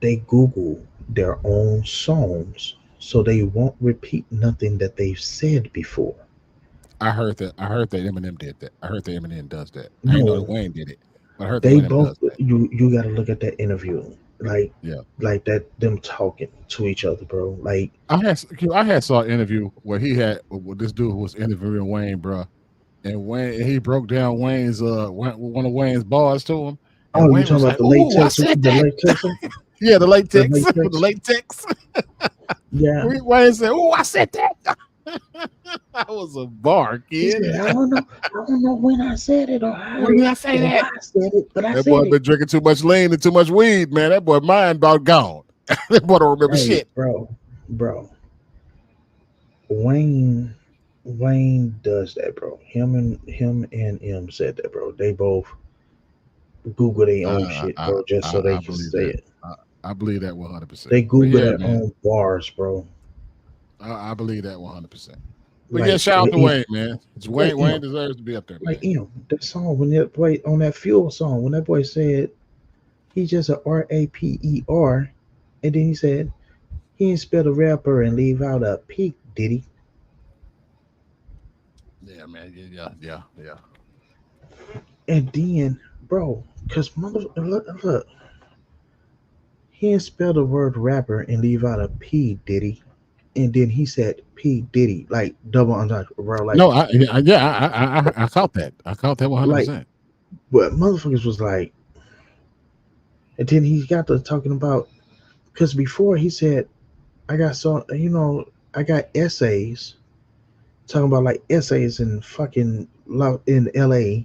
They Google their own songs so they won't repeat nothing that they've said before. I heard that. I heard that Eminem did that. I heard that Eminem does that. I didn't know that No, Wayne did it, but I heard that they Eminem both. does that. You got to look at that interview, like Yeah. like that them talking to each other, bro. Like, I had saw an interview where he had with this dude who was interviewing Wayne, bro, and Wayne he broke down Wayne's one of Wayne's bars to him, and oh, you Wayne talking was about like, "Ooh, I said the that." latex, Yeah, the the latex, the latex? latex. Yeah. Wayne said, "Ooh, I said that." That was a bar, He kid. said, I don't know when I said it or how When did I say or why that? I said it, but I That said boy it. been drinking too much lean and too much weed, man. That boy mind about gone. That boy don't remember Hey, shit. bro, Wayne, Wayne does that, bro. Him and M said that, bro. They both Google their own I shit, I bro, just so they I can believe say that. it. I believe that 100%. They But Google yeah, their man, own bars, bro. I believe that 100%. But yeah, Like, shout out to Wayne, man. It's like Wayne. M, Wayne deserves to be up there, like man. M. That song when that boy on that Fuel song when that boy said he's just a Raper, and then he said he ain't spell a rapper and leave out a P, did he? Yeah, man. Yeah. And then, bro, cause look, he ain't spell the word rapper and leave out a P, did he? And then he said P Diddy, like double entendre, bro. No, I caught that. I caught that one hundred Like, percent. but motherfuckers was like, and then he got to talking about, because before he said, I got so, I got essays, talking about like essays in fucking in LA,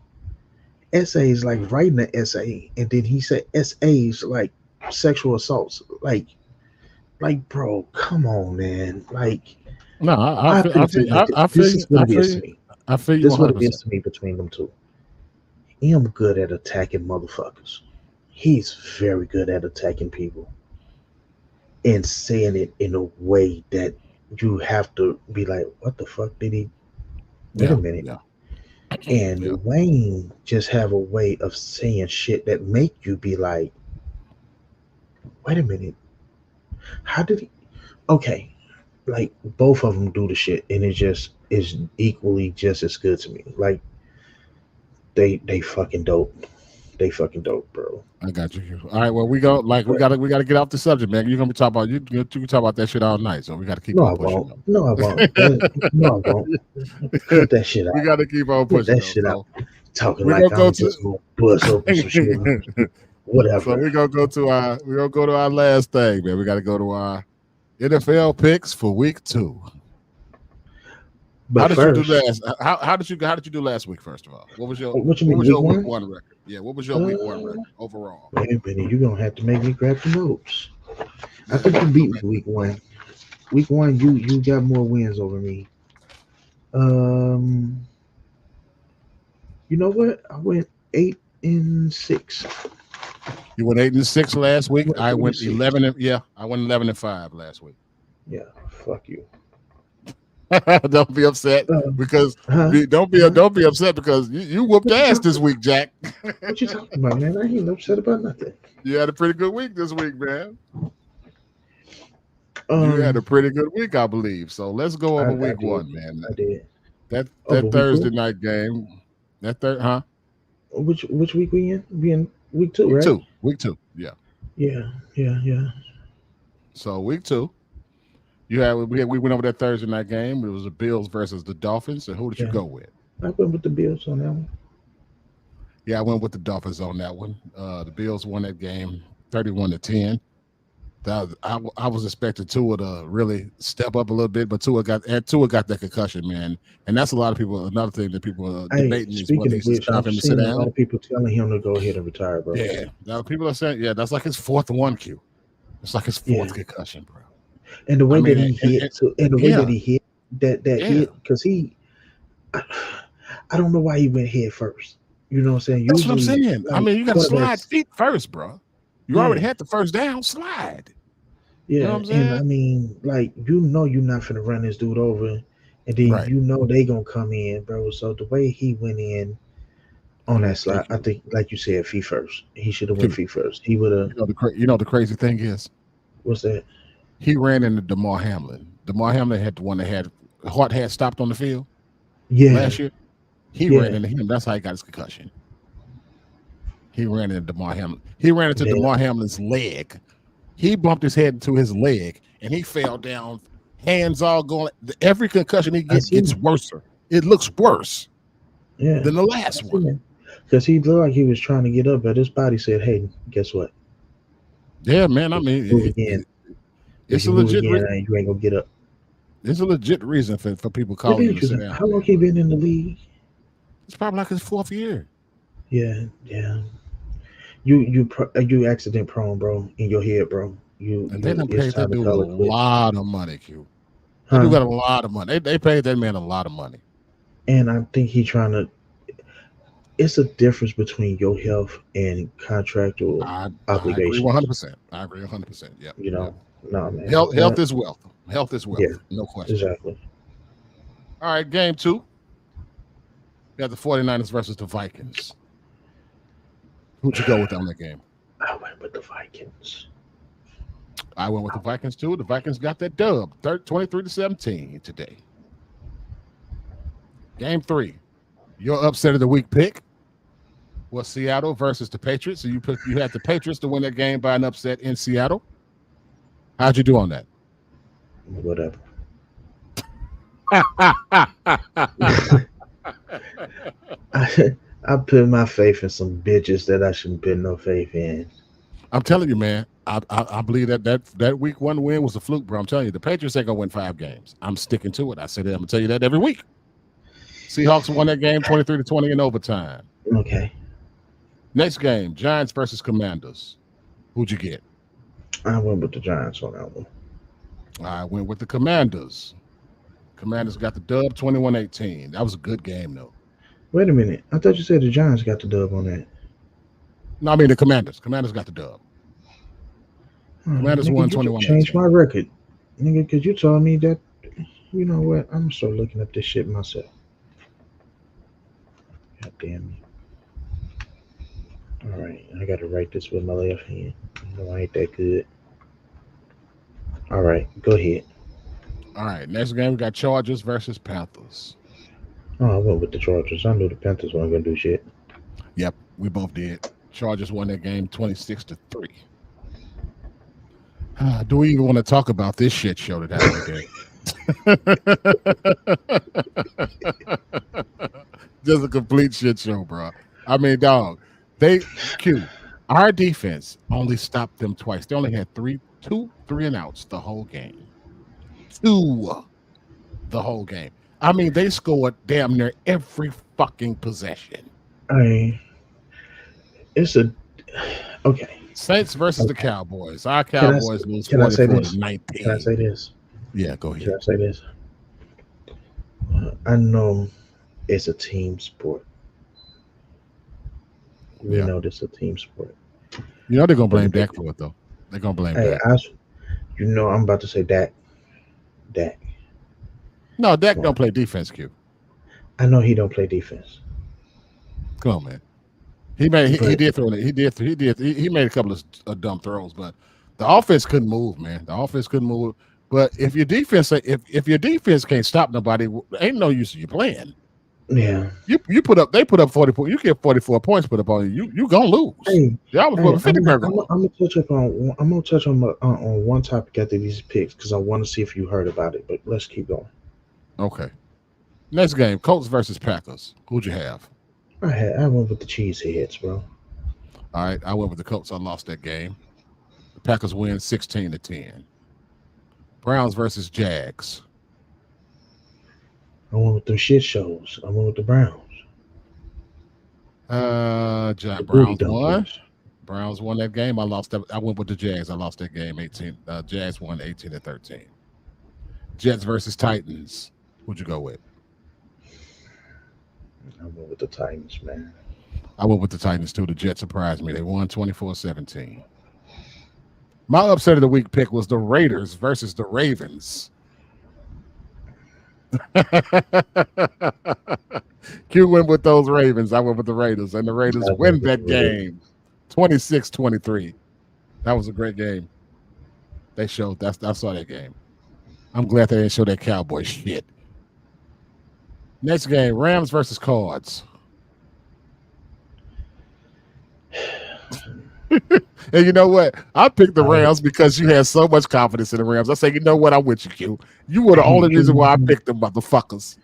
essays like writing an essay, and then he said essays like sexual assaults, bro, come on, man, like. No, I put it to you like this. I feel This you. is what I it feel is you. to me. I feel you This is one what hundred it is percent. to me between them two. I'm good at attacking motherfuckers. He's very good at attacking people and saying it in a way that you have to be like, what the fuck did he? Wait a Yeah, minute. yeah, yeah. And Wayne just have a way of saying shit that make you be like, wait a minute. How did he? Okay, like both of them do the shit, and it just is equally just as good to me. Like they fucking dope. They fucking dope, bro. I got you. All right. Well, we go. Like But we gotta get off the subject, man. You're gonna be talking about you can talk about that shit all night. So we got to keep no, on I pushing won't. though. No, I won't. No, I won't. Cut that shit We out. got to keep on Cut pushing that though. shit out. So Talking we like gonna go I'm to. just gonna bust open some shit. So Whatever. we gonna go to our last thing, man. We got to go to our NFL picks for week 2. But How did you do first, last? How did you do last week? First of all, what you what mean, was week your week one? 1 record? Yeah, what was your week 1 Uh, record overall? man, Benny, you're gonna have to make me grab the notes. I Yeah, think you beat me okay. week one. Week one, you got more wins over me. Um, you know what? I went 8-6. You went 8-6 last I week. went I eight and went six. 11. Yeah, I went 11-5 last week. Yeah, fuck you. Don't be upset Uh, because huh? Huh? don't be upset because you whooped What you ass this talking? week, Jack. What you talking about, man? I ain't upset about nothing. You had a pretty good week this week, man. You had a Um, pretty good week, I believe. So let's go over I week did. 1, man. I did. That Over week Thursday two. night game. That third, huh? Which week we in? We in week two, Week right? 2. Week 2. Yeah. Yeah, yeah, yeah, So week 2, we went over that Thursday night game. It was the Bills versus the Dolphins. And who did you yeah. go with? I went with the Bills on that one. Yeah, I went with the Dolphins on that one. The Bills won that game 31-10. I was expecting Tua to really step up a little bit, but Tua got that concussion, man, and that's a lot of people. Another thing that people are Hey, debating is speaking whether of it's which, time I'm for him to sit seeing a lot down. of people telling him to go ahead and retire, bro. Yeah, now people are saying, yeah, that's like his fourth one Q. It's like his fourth Yeah, concussion, bro. and the I way that mean, he hit, so and the way that yeah, he hit that yeah, hit, because I, I don't know why he went head first. You know what I'm saying? that's what I'm Usually, saying. I like mean, you got to slide quarterbacks, feet first, bro. You already yeah, had the first down, slide. You know what yeah, I'm and saying? I mean, like you're not gonna run this dude over, and then Right. they gonna come in, bro. So the way he went in on that slide, Thank I you. think, like you said, feet first. He should have went You feet first. He would have. know the crazy thing is What's that? he ran into Damar Hamlin. Damar Hamlin had the one that had Hart had stopped on the field Yeah, last year. He ran yeah. into him. That's how he got his concussion. He ran into Damar Hamlin. He ran into Damn. Damar Hamlin's leg. He bumped his head into his leg and he fell down, hands all going. Every concussion he I get seen gets him. worse. It looks worse Yeah, than the I last seen one. him. Because he looked like he was trying to get up, but his body said, "Hey, guess what? Yeah, man. I If you mean, move again, if it's you a move legit. again, you ain't gonna get up." It's a legit reason for people Let calling me him to ask you sit something. down, How long man. he But been in the league? it's probably like his fourth year. Yeah, yeah. You accident prone, bro, in your head, bro. And they done it's paid that time to dude a call it quits, lot of money, Q. That dude huh? got a lot of money. They paid that man a lot of money. And I think he trying to. It's a difference between your health and contractual I agree obligations. 100%. I agree 100%. Yep. You Yep. know, nah, man. Health is wealth. Health is Yeah, wealth. No question. exactly. All right, game two. We got the 49ers versus the Vikings. Who'd you go with on that game? I went with the Vikings. I went with the Vikings too. The Vikings got that dub, 23-17 today. Game three. Your upset of the week pick was Seattle versus the Patriots. So you had the Patriots to win that game by an upset in Seattle. How'd you do on that? Whatever. I, I put my faith in some bitches that I shouldn't put no faith in. I'm telling you, man. I believe that week one win was a fluke, bro. I'm telling you, the Patriots ain't gonna win 5 games. I'm sticking to it. I said that. I'm gonna tell you that every week. Seahawks won that game 23-20 in overtime. Okay. Next game, Giants versus Commanders. Who'd you get? I went with the Giants on that one. I went with the Commanders. Commanders got the dub 21-18. That was a good game, though. Wait a minute. I thought you said the Giants got the dub on that. No, I mean the Commanders. Commanders got the dub. Oh, Commanders nigga, won you just changed 21-18. my record. Nigga, because you told me that. You know what? I'm going to start looking up this shit myself. God damn me. All right. I got to write this with my left hand. You know, I ain't that good. All right. Go ahead. All right, next game we got Chargers versus Panthers. Oh, I went with the Chargers. I knew the Panthers weren't going to do shit. Yep, we both did. Chargers won that game 26-3. Do we even want to talk about this shit show that happened today? Just a complete shit show, bro. I mean, dog, our defense only stopped them twice. They only had two three and outs the whole game. Two the whole game. I mean, they scored damn near every fucking possession. I it's a okay. Saints versus the Okay. Cowboys. Our Can I Cowboys lose can I say 44 this? to Can I say 19. this? Yeah, go Can ahead. I say this? I know it's a team sport. We Yeah. know this is a team sport. You know they're gonna But blame Dak for it though. They're gonna blame hey, Dak. you know I'm about to say that. Dak. No, Dak Come don't on. play defense, Q. I know he don't play defense, Come on, man. He but did throw it. He made a couple of dumb throws, but the offense couldn't move, man. The offense couldn't move. But if your defense can't stop nobody, ain't no use of you playing. yeah. They put up 44. You get 44 points put up on you. You gonna lose. Hey, Y'all was hey, put a 50 burger on. I'm gonna touch up on. I'm gonna touch on one topic after these picks because I want to see if you heard about it. But let's keep going. Okay. Next game, Colts versus Packers. Who'd you have? I went with the cheese heads, bro. All right, I went with the Colts. I lost that game. The Packers win 16-10. Browns versus Jags. I went with the shit shows. I went with the Browns. The booty Browns won. dumplings. Browns won that game. I lost that. I went with the Jags. I lost that game 18. Jags won 18-13. Jets versus Titans. Who'd you go with? I went with the Titans, man. I went with the Titans too. The Jets surprised me. They won 24-17. My upset of the week pick was the Raiders versus the Ravens. Q went with those Ravens. I went with the Raiders, and the Raiders I win went with that the Raiders. game 26-23. That was a great game. They showed I saw that game. I'm glad they didn't show that Cowboy shit. Next game, Rams versus Cards. And you know what? I picked the Rams because you had so much confidence in the Rams. I say, you know what? I'm with you, Q. You were the Hey, only reason why I picked them motherfuckers.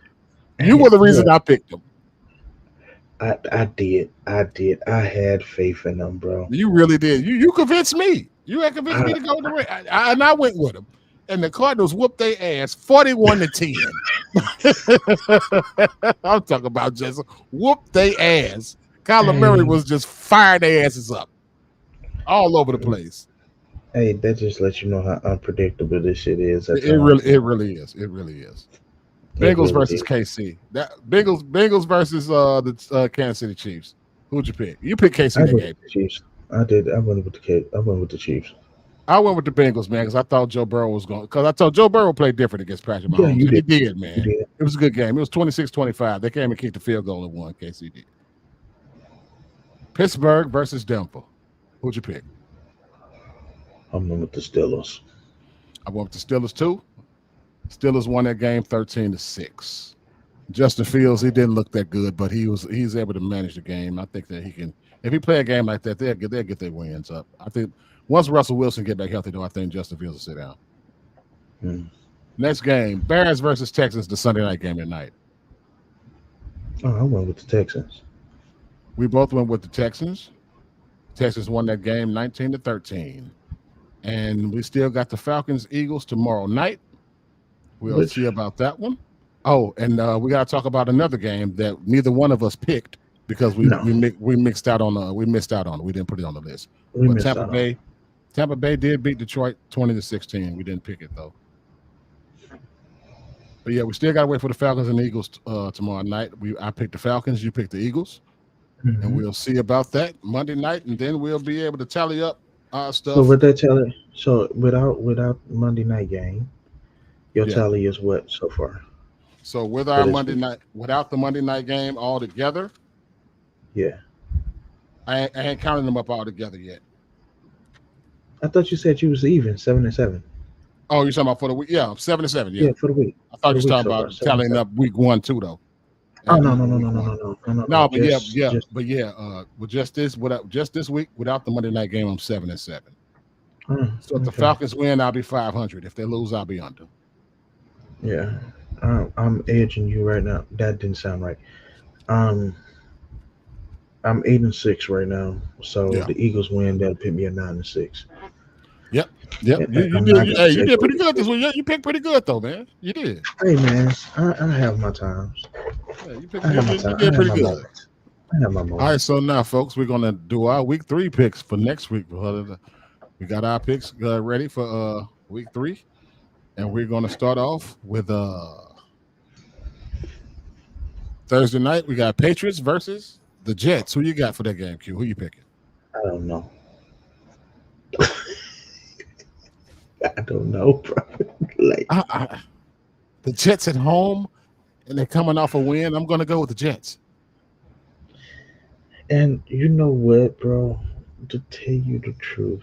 You hey, were the reason look, I picked them. I did. I did. I had faith in them, bro. You really did. You convinced me. You had convinced me I, to go with the Rams. And I went with them. And the Cardinals whooped their ass 41-10. I'm talking about just whooped their ass. Kyler Murray hey, was just firing their asses up all over the place. Hey, that just lets you know how unpredictable this shit is at It times, really, it man. really is. It really is. It Bengals really versus is. KC. That Bengals versus the Kansas City Chiefs. Who'd you pick? You picked I KC that went with game. the Chiefs. I did. I went with the kid. I went with the Chiefs. I went with the Bengals, man, because I thought Joe Burrow was going. Because I thought Joe Burrow played different against Patrick Yeah, Mahomes, you and he did. did, You man. did. It was a good game. It was 26-25. They came and kicked the field goal and won. KC did. Pittsburgh versus Denver. Who'd you pick? I went with the Steelers. I went with the Steelers too. Steelers won that game 13-6. Justin Fields, he didn't look that good, but he's able to manage the game. I think that he can. If he play a game like that, they'll get their wins up. I think once Russell Wilson get back healthy, though, I think Justin Fields will sit down. Hmm. Next game, Bears versus Texans, the Sunday night game tonight. Oh, I went with the Texans. We both went with the Texans. Texans won that game 19-13. And we still got the Falcons Eagles tomorrow night. We'll see Which about that one. Oh, and we got to talk about another game that neither one of us picked because we no, we mi- we mixed out on we missed out on it. We didn't put it on the list. we But missed Tampa out on. Bay, Tampa Bay did beat Detroit 20-16. We didn't pick it though. But yeah, we still got to wait for the Falcons and the Eagles tomorrow night. I picked the Falcons, you picked the Eagles, and Hmm. we'll see about that Monday night, and then we'll be able to tally up our So stuff. with that tally, so without Monday night game, your Yeah. tally is what so far So with for our this Monday week? night, without the Monday night game all together, Yeah, I ain't counting them up all together yet. I thought you said you was even 7-7. Oh, you're talking about for the week? Yeah, 7-7. Yeah, Yeah, for the week. I thought For you the was week talking so far, about seven and tallying seven. up week one too, though. Oh Adding no up no the no week no no one. no no no no no. No, but yeah, yeah, Just but yeah. With just this, without just this week, without the Monday night game, I'm 7-7. So if the okay. Falcons win, I'll be 500. If they lose, I'll be under. Yeah, I'm edging you right now. That didn't sound right. Um, I'm 8-6 right now. So Yeah. the Eagles win. That'll put me at 9-6. Yep. Yep. And You I'm did. not gonna Hey, you take did away pretty this good this week. week. Yeah, you picked pretty good though, man. You did. Hey man, I have my times. Yeah, you picked. I You, have my you, you time. I did have pretty my good. moments. I have my All right. moments. So now, folks, we're gonna do our week 3 picks for next week. We got our picks ready for week 3, and we're gonna start off with Thursday night. We got Patriots versus the Jets. Who you got for that game, Q? Who you picking? I don't know. I don't know, bro. Like, I, the Jets at home, and they're coming off a win. I'm gonna go with the Jets. and you know what, bro? To tell you the truth,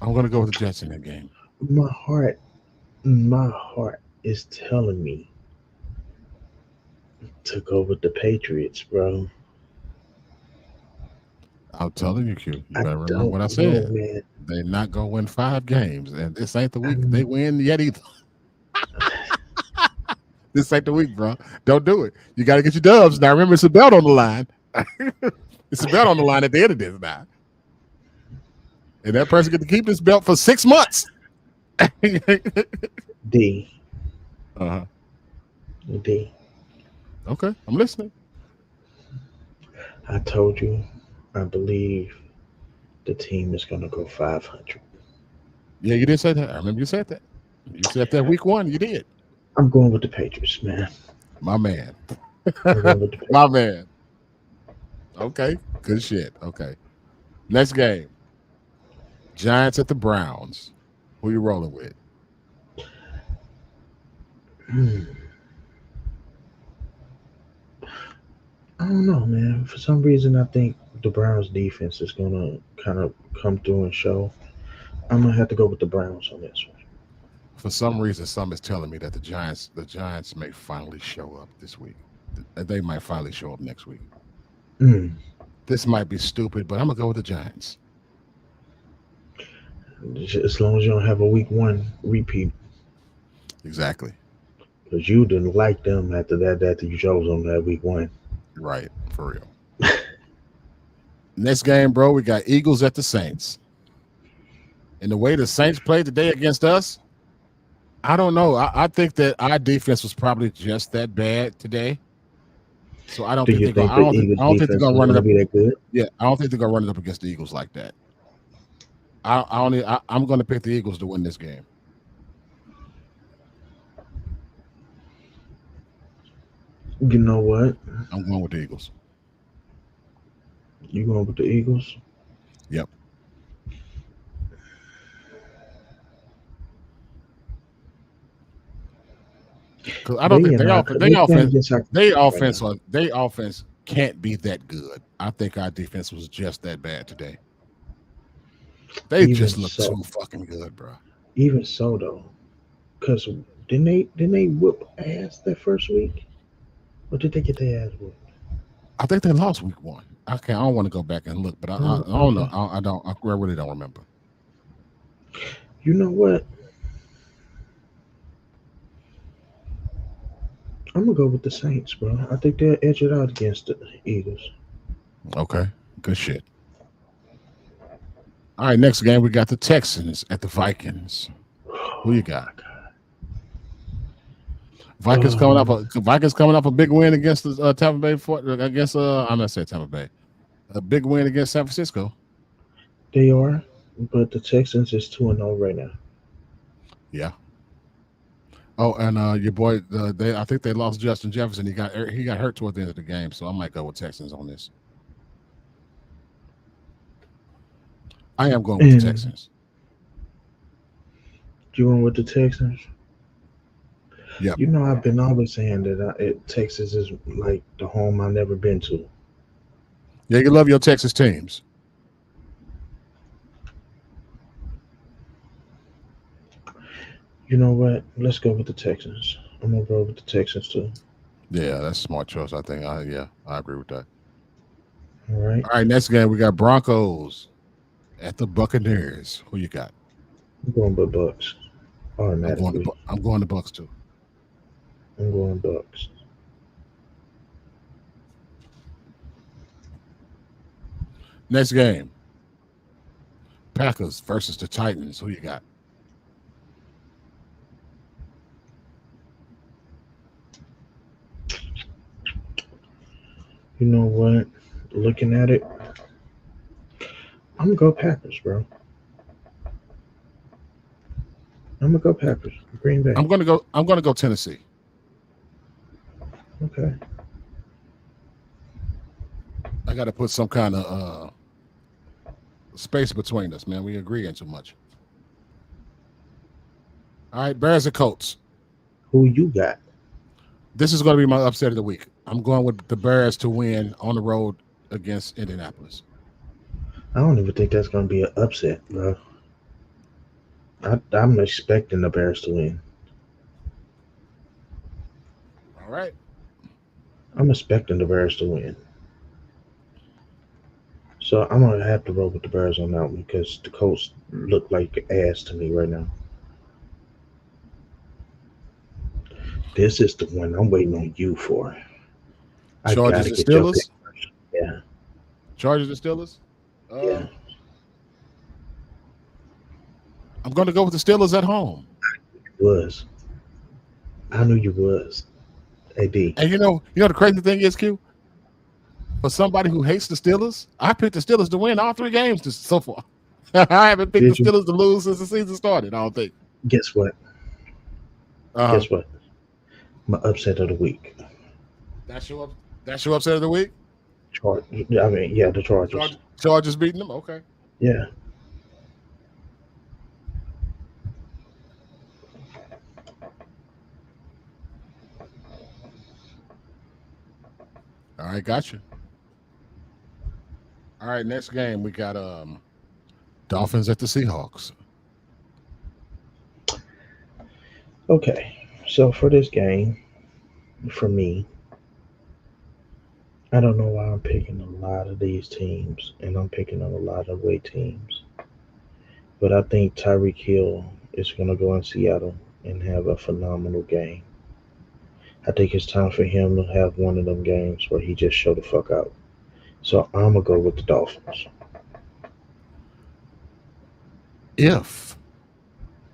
I'm gonna go with the Jets in that game. my heart, my heart is telling me to go with the Patriots, bro. I'm telling you, Q. You I better remember don't what I know, said. man. They're not gonna win 5 games, and this ain't the week they I'm, win yet either. This ain't the week, bro. Don't do it. You got to get your dubs. Now remember, it's a belt on the line. It's a belt on the line at the end of this now, and that person get to keep this belt for 6 months. D. Uh-huh. D. Okay, I'm listening. I told you, I believe the team is gonna go 500. Yeah, you did say that. I remember you said that. You said that week 1. You did, I'm going with the Patriots, man. my man. I'm going with the Patriots. My man. Okay, good shit. Okay, next game: Giants at the Browns. Who you rolling with? Hmm. I don't know, man. For some reason, I think the Browns defense is gonna kind of come through and show. I'm gonna have to go with the Browns on this For some reason, some is telling me that the Giants may finally show up this week. They might finally show up next week. one. This might be stupid, but I'm gonna go with the Giants. As long as you don't have a week one repeat, Exactly. because you didn't like them after you chose them that week one. Right. For real. Next game, bro, we got Eagles at the Saints. And the way the Saints played today against us, I don't know. I think that our defense was probably just that bad today. So I don't Do think you they're going. think the I Eagles don't think they're defense going to is run going it to up. be that good? Yeah, I don't think they're going to run it up against the Eagles like that. I'm going to pick the Eagles to win this game. You know what? I'm going with the Eagles. You going with the Eagles? Yep. Because I don't They think in our they playing against our right now. they offense can't be that good. I think our defense was just that bad today. They Even just look so, too fucking good, bro. even so though, because didn't they whoop ass that first week, or did they get their ass whooped? I think they lost week one. I don't want to go back and look, but I Oh, don't know. okay. I don't. I really don't remember. You know what? I'm gonna go with the Saints, bro. I think they'll edge it out against the Eagles. Okay, good shit. All right, next game we got the Texans at the Vikings. Who you Oh got? my god. Vikings coming off a big win against the Tampa Bay. Against I'm not saying Tampa Bay. A big win against San Francisco. They are, but the Texans is 2-0 right now. Yeah. Oh, and your boy, I think they lost Justin Jefferson. He got hurt toward the end of the game, so I might go with Texans on this. I am going with the And Texans. you went with the Texans. Yep. You know, I've been always saying that Texas is like the home I've never been to. Yeah, you love your Texas teams. You know what? Let's go with the Texans. I'm gonna go with the Texans too. Yeah, that's a smart choice. I think. I agree with that. All right, All right, next game we got Broncos at the Buccaneers. Who you got? I'm going with Bucks automatically. I'm going to Bucks too. I'm going Bucks. Next game, Packers versus the Titans. Who you got? You know what? Looking at it, I'm gonna go Packers, bro. I'm gonna go Packers. Green Bay. I'm gonna go Tennessee. Okay. I got to put some kind of space between us, man. We agreeing too much. All right, Bears and Colts. Who you got? This is going to be my upset of the week. I'm going with the Bears to win on the road against Indianapolis. I don't even think that's gonna be an upset, bro. I'm expecting the Bears to win. All right. I'm expecting the Bears to win. So I'm gonna have to roll with the Bears on that one because the Colts look like ass to me right now. This is the one I'm waiting on you for. I Chargers gotta and get your Steelers. pick. Yeah, Chargers and Steelers. yeah. I'm going to go with the Steelers at home. Was. I Yep. knew you was. AD. And the crazy thing is, Q, for somebody who hates the Steelers, I picked the Steelers to win all three games so far. I haven't picked the Did you? Steelers to lose since the season started. I don't think. Guess what? Uh, Guess what? My upset of the week. that's your that's your upset of the week. Charge. I mean, yeah, the Chargers. Chargers beating them. Okay. Yeah. All right, gotcha. All right, next game we got Dolphins at the Seahawks. Okay. So for this game, for me, I don't know why I'm picking a lot of these teams, and I'm picking on a lot of away teams. But I think Tyreek Hill is going to go in Seattle and have a phenomenal game. I think it's time for him to have one of them games where he just show the fuck out. So I'm gonna go with the Dolphins. If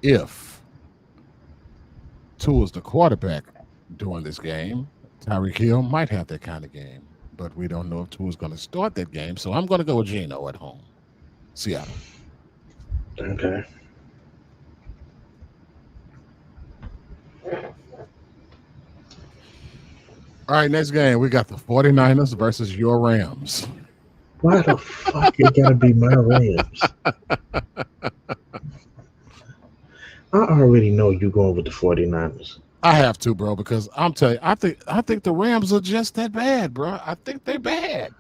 if Tua is the quarterback during this game, Tyreek Hill might have that kind of game, but we don't know if Tua's going to start that game. So I'm going to go with Geno at home. Seattle. Okay. All right, next game. We got the 49ers versus your Rams. Why the fuck it gotta be my Rams? I already know you going with the 49ers. I have to, bro, because I'm telling you, I think the Rams are just that bad, bro. I think they're bad.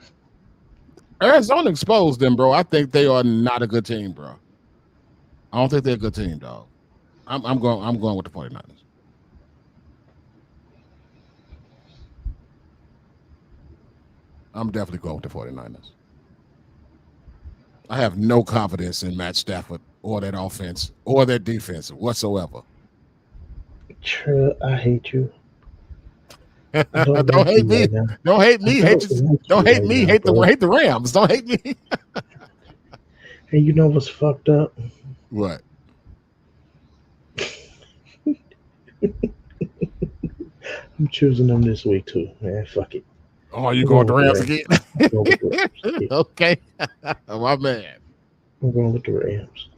Arizona exposed them, bro. I think they are not a good team, bro. I don't think they're a good team, dog. I'm going with the 49ers. I'm definitely going with the 49ers. I have no confidence in Matt Stafford or that offense or that defense whatsoever. I hate you. I don't Don't like hate you me. right now. Don't hate I me. don't like Don't you hate right me. now, bro. Hate the Rams. Don't hate me. And you know what's fucked up? What? I'm choosing them this week too, man. Fuck it. Oh, you I'm going going the with the Rams Rams. again? I'm going with the Rams. Yeah, Okay. My man. I'm going with the Rams.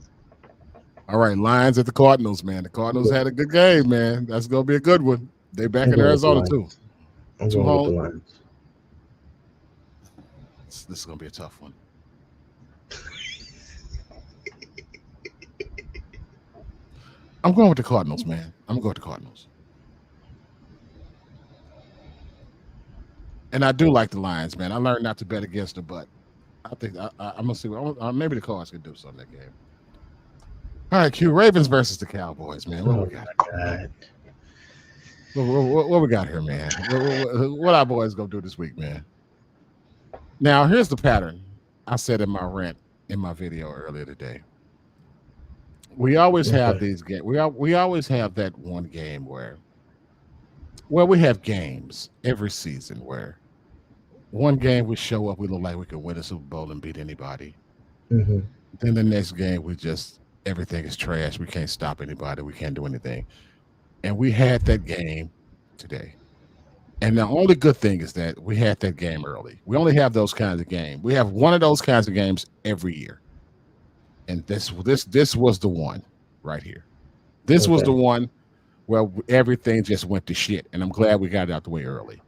All right, Lions at the Cardinals, man. The Cardinals had a good game, man. That's gonna be a good one. They back I'm in going with the Arizona too. Lions. I'm Two going with the home. Lions. This is gonna be a tough one. I'm going with the Cardinals, man. I'm going with the Cardinals. And I do like the Lions, man. I learned not to bet against them, but I think I'm gonna see. Maybe the Cards could do something that game. All right, Q Ravens versus the Cowboys, man. What we Oh got? my god. What we got here, man? What our boys gonna do this week, man? Now, here's the pattern. I said in my rant in my video earlier today. We always have Okay. these games. We always have that one game where we have games every season where one game we show up, we look like we could win a Super Bowl and beat anybody. Hmm. Then the next game, everything is trash. We can't stop anybody. We can't do anything. And we had that game today. And the only good thing is that we had that game early. We only have those kinds of games. We have one of those kinds of games every year. And this was the one right here. This was the Okay. one where everything just went to shit. And I'm glad we got it out the way early.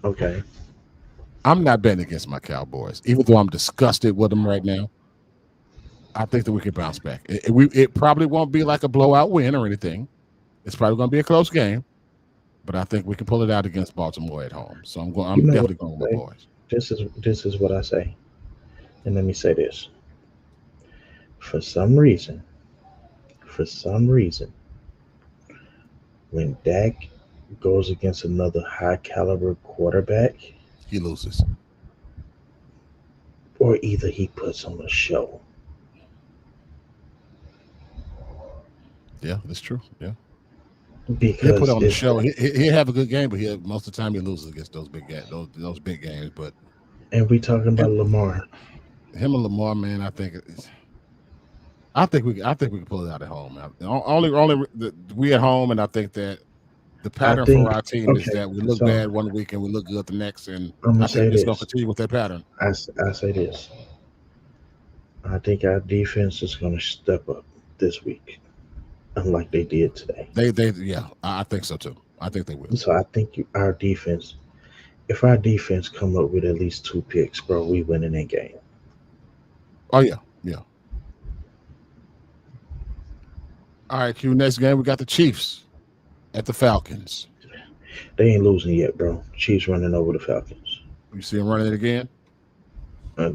Okay. I'm not betting against my Cowboys, even though I'm disgusted with them right now. I think that we can bounce back. It probably won't be like a blowout win or anything. It's probably going to be a close game, but I think we can pull it out against Baltimore at home. So You I'm know what definitely going I with my say? boys. This is what I say. And let me say this. For some reason, for some reason, when Dak goes against another high caliber quarterback, He loses. or either he puts on a show. Yeah, that's true. Yeah, he'll put Because on the it's show. He'll have a good game, but most of the time he loses against those those big games. But and we talking him, about Lamar. him and Lamar, man, I think we can pull it out at home. Man. We at home, and I think that the I pattern for think our team is okay, that we look so bad one week and we look good the next, and I'm gonna I think say we're just gonna this. continue with that pattern. I say this. I think our defense is gonna step up this week, unlike they did today. Yeah, I think so too. I think they will. So I think our defense, if our defense come up with at least 2 picks, bro, we winning that game. Oh yeah, yeah. All right, Q. Next game we got the Chiefs at the Falcons. They ain't losing yet, bro. Chiefs running over the Falcons. You see them running it again?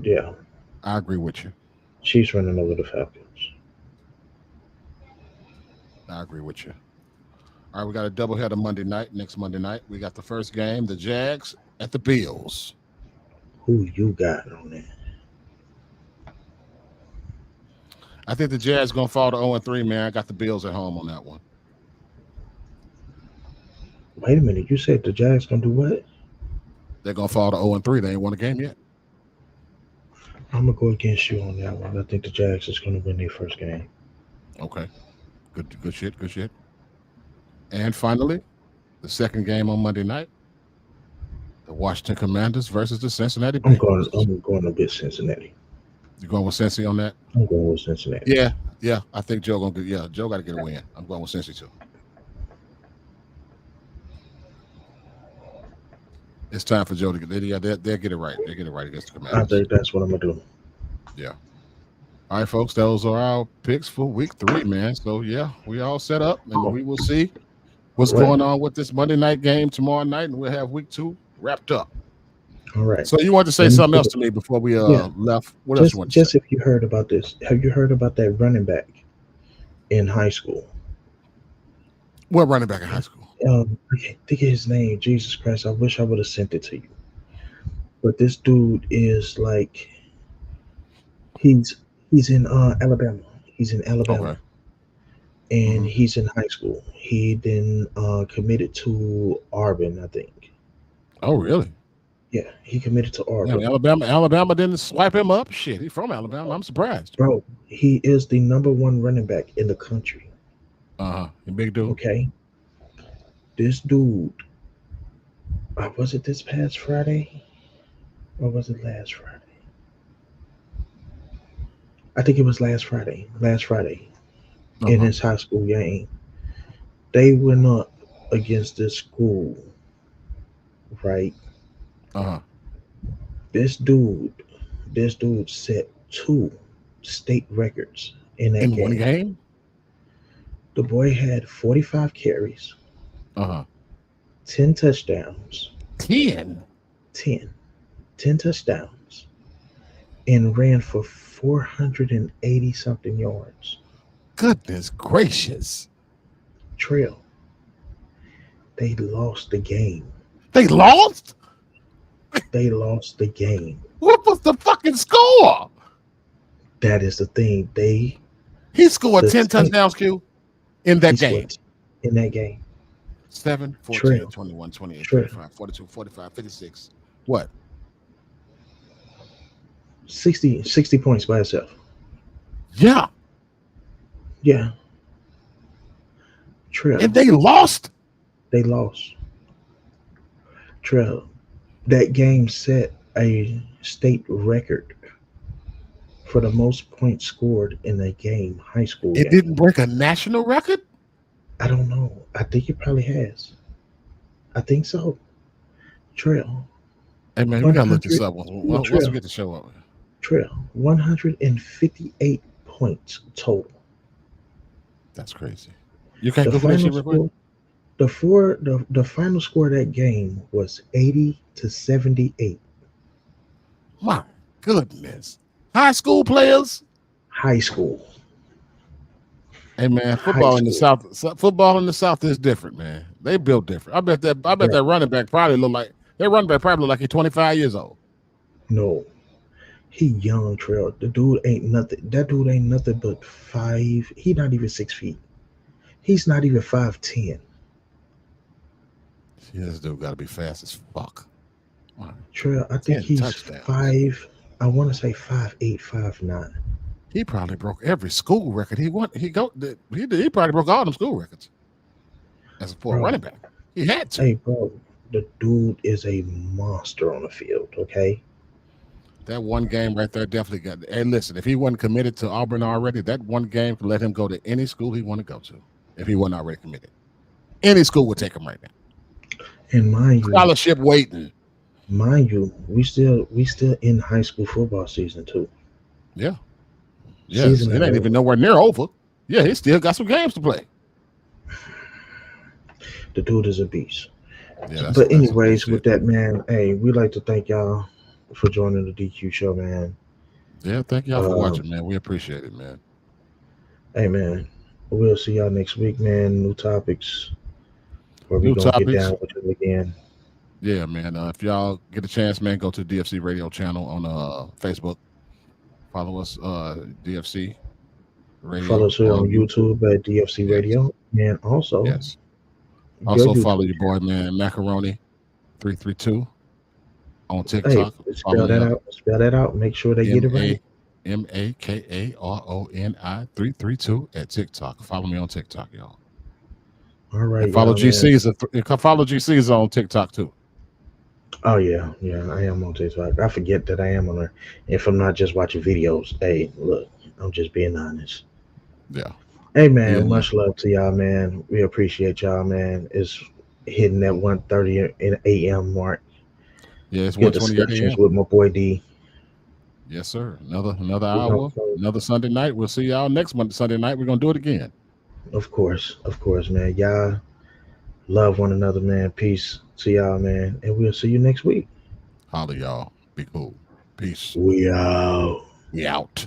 Yeah, I agree with you. Chiefs running over the Falcons. I agree with you. All right, we got a doubleheader Monday night. Next Monday night, we got the first game, the Jags at the Bills. Who you got on that? I think the Jags gonna fall to 0-3, man. I got the Bills at home on that one. Wait a minute. You said the Jags gonna do what? They're gonna fall to 0-3. They ain't won a game yet. I'm gonna go against you on that one. I think the Jags is gonna win their first game. Okay. Good shit. And finally, the second game on Monday night. The Washington Commanders versus the Cincinnati I'm going. Bengals. I'm going to get Cincinnati. You going with Cincy on that? I'm going with Cincinnati. Yeah, yeah. I think Joe gonna get. Yeah, Joe got to get a win. I'm going with Cincy too. It's time for Joe to get. Yeah, they'll get it right. They get it right against the I Commanders. think that's what I'm gonna do. Yeah. All right, folks. Those are our picks for week 3, man. So yeah, we all set up, and we will see what's What? going on with this Monday night game tomorrow night, and we'll have week 2 wrapped up. All right. So you want to say Let me something put else it. to me before we Yeah. left? What else you want to say? Just if you heard about this, have you heard about that running back in high school? What running back in high school? I can't think of his name. Jesus Christ! I wish I would have sent it to you. But this dude is like he's he's in Alabama. He's in Alabama, Okay. and Hmm. he's in high school. He then committed to Auburn, I think. Oh, really? Yeah, he committed to Damn, Auburn. Alabama didn't swipe him up. Shit, he's from Alabama. I'm surprised. Bro, he is the number one running back in the country. You big dude. Okay, this dude. Was it this past Friday or was it last Friday? I think it was last Friday. Last Friday in Uh-huh. his high school game, they went up against this school, right? Uh-huh. This dude, this dude set two state records in that In one game. game? The boy had 45 carries, Uh-huh. 10 touchdowns, 10. 10, 10 touchdowns, and ran for 480 something yards. Goodness gracious. Trail, they lost the game. They lost? They lost the game. What was the fucking score? That is the thing. He scored The 10 Saints, touchdowns, Q, in he that game. scored in that game. 7, 14, Trail, 21, 28, trail, 35, 42, 45, 56. What? 60 points by itself. Yeah. Yeah, Trail, And they lost? they lost. Trail, that game set a state record for the most points scored in a game, high school It game. didn't break a national record? I don't know. I think it probably has. I think so. Trail, Hey, man, we got to look this 100, up once we Trail, get the show up. Trail, 158 points total. That's crazy. You can't The Google that final shit real quick? score, the final score of that game was 80-78. My goodness. High school players? High school, Hey man, high school, football in the South is different, man. They built different. I bet bro. that running back probably look like he's 25 years old. No, he young Trail. The dude ain't nothing. That dude ain't nothing but five. He not even 6 feet. He's not even 5'10". Yeah, this dude gotta be fast as fuck. Wow. Trail, I think 10 he's touchdowns. five. I want to say 5'8", 5'9". He probably broke every school record he won. He probably broke all them school records as for a Bro, running back. He had to. hey, bro, the dude is a monster on the field. Okay, That one game right there definitely got. Hey, listen, if he wasn't committed to Auburn already, that one game could let him go to any school he want to go to. If he wasn't already committed, any school would take him right now. and Scholarship waiting. we still in high school football season too. Yeah. Yes. Season It ain't ain't even over. nowhere near over. Yeah, he still got some games to play. The dude is a beast. Yeah, But that's anyways, it. with that, man, hey, we like to thank y'all for joining the DQ show, man. Yeah, thank y'all for Um, watching, man. We appreciate it, man. hey, man, we'll see y'all next week, man. New topics where we New gonna get topics. down with it again. Yeah, man. If y'all get a chance, man, go to the DFC radio channel on Facebook. Follow us, DFC Follow radio us here on on YouTube. YouTube at DFC Yes. Radio, and also Yes. your Also follow YouTube your boy, man, Macaroni332 on Hey, TikTok. Follow spell me that up. out. Spell that out. Make sure they get M it right. A Makaroni332 at TikTok. Follow me on TikTok, y'all. All right, And follow y'all, man. GC's. Follow GC's on TikTok too. Oh yeah, yeah. I am on TikTok. I forget that I am on there. If I'm not just watching videos, hey, look, I'm just being honest. Yeah. Hey Be man, in there. much love to y'all, man. We appreciate y'all, man. It's hitting that 1:30 in a.m. mark. Yeah, it's Good 1:28 discussions a.m. with my boy D. Yes, sir. Another We gonna hour, close. another Sunday night. We'll see y'all next Monday, Sunday night. We're gonna do it again. Of course, man. Y'all love one another, man. Peace to y'all, man, and we'll see you next week. Holla, y'all. Be cool. Peace. We out. We out.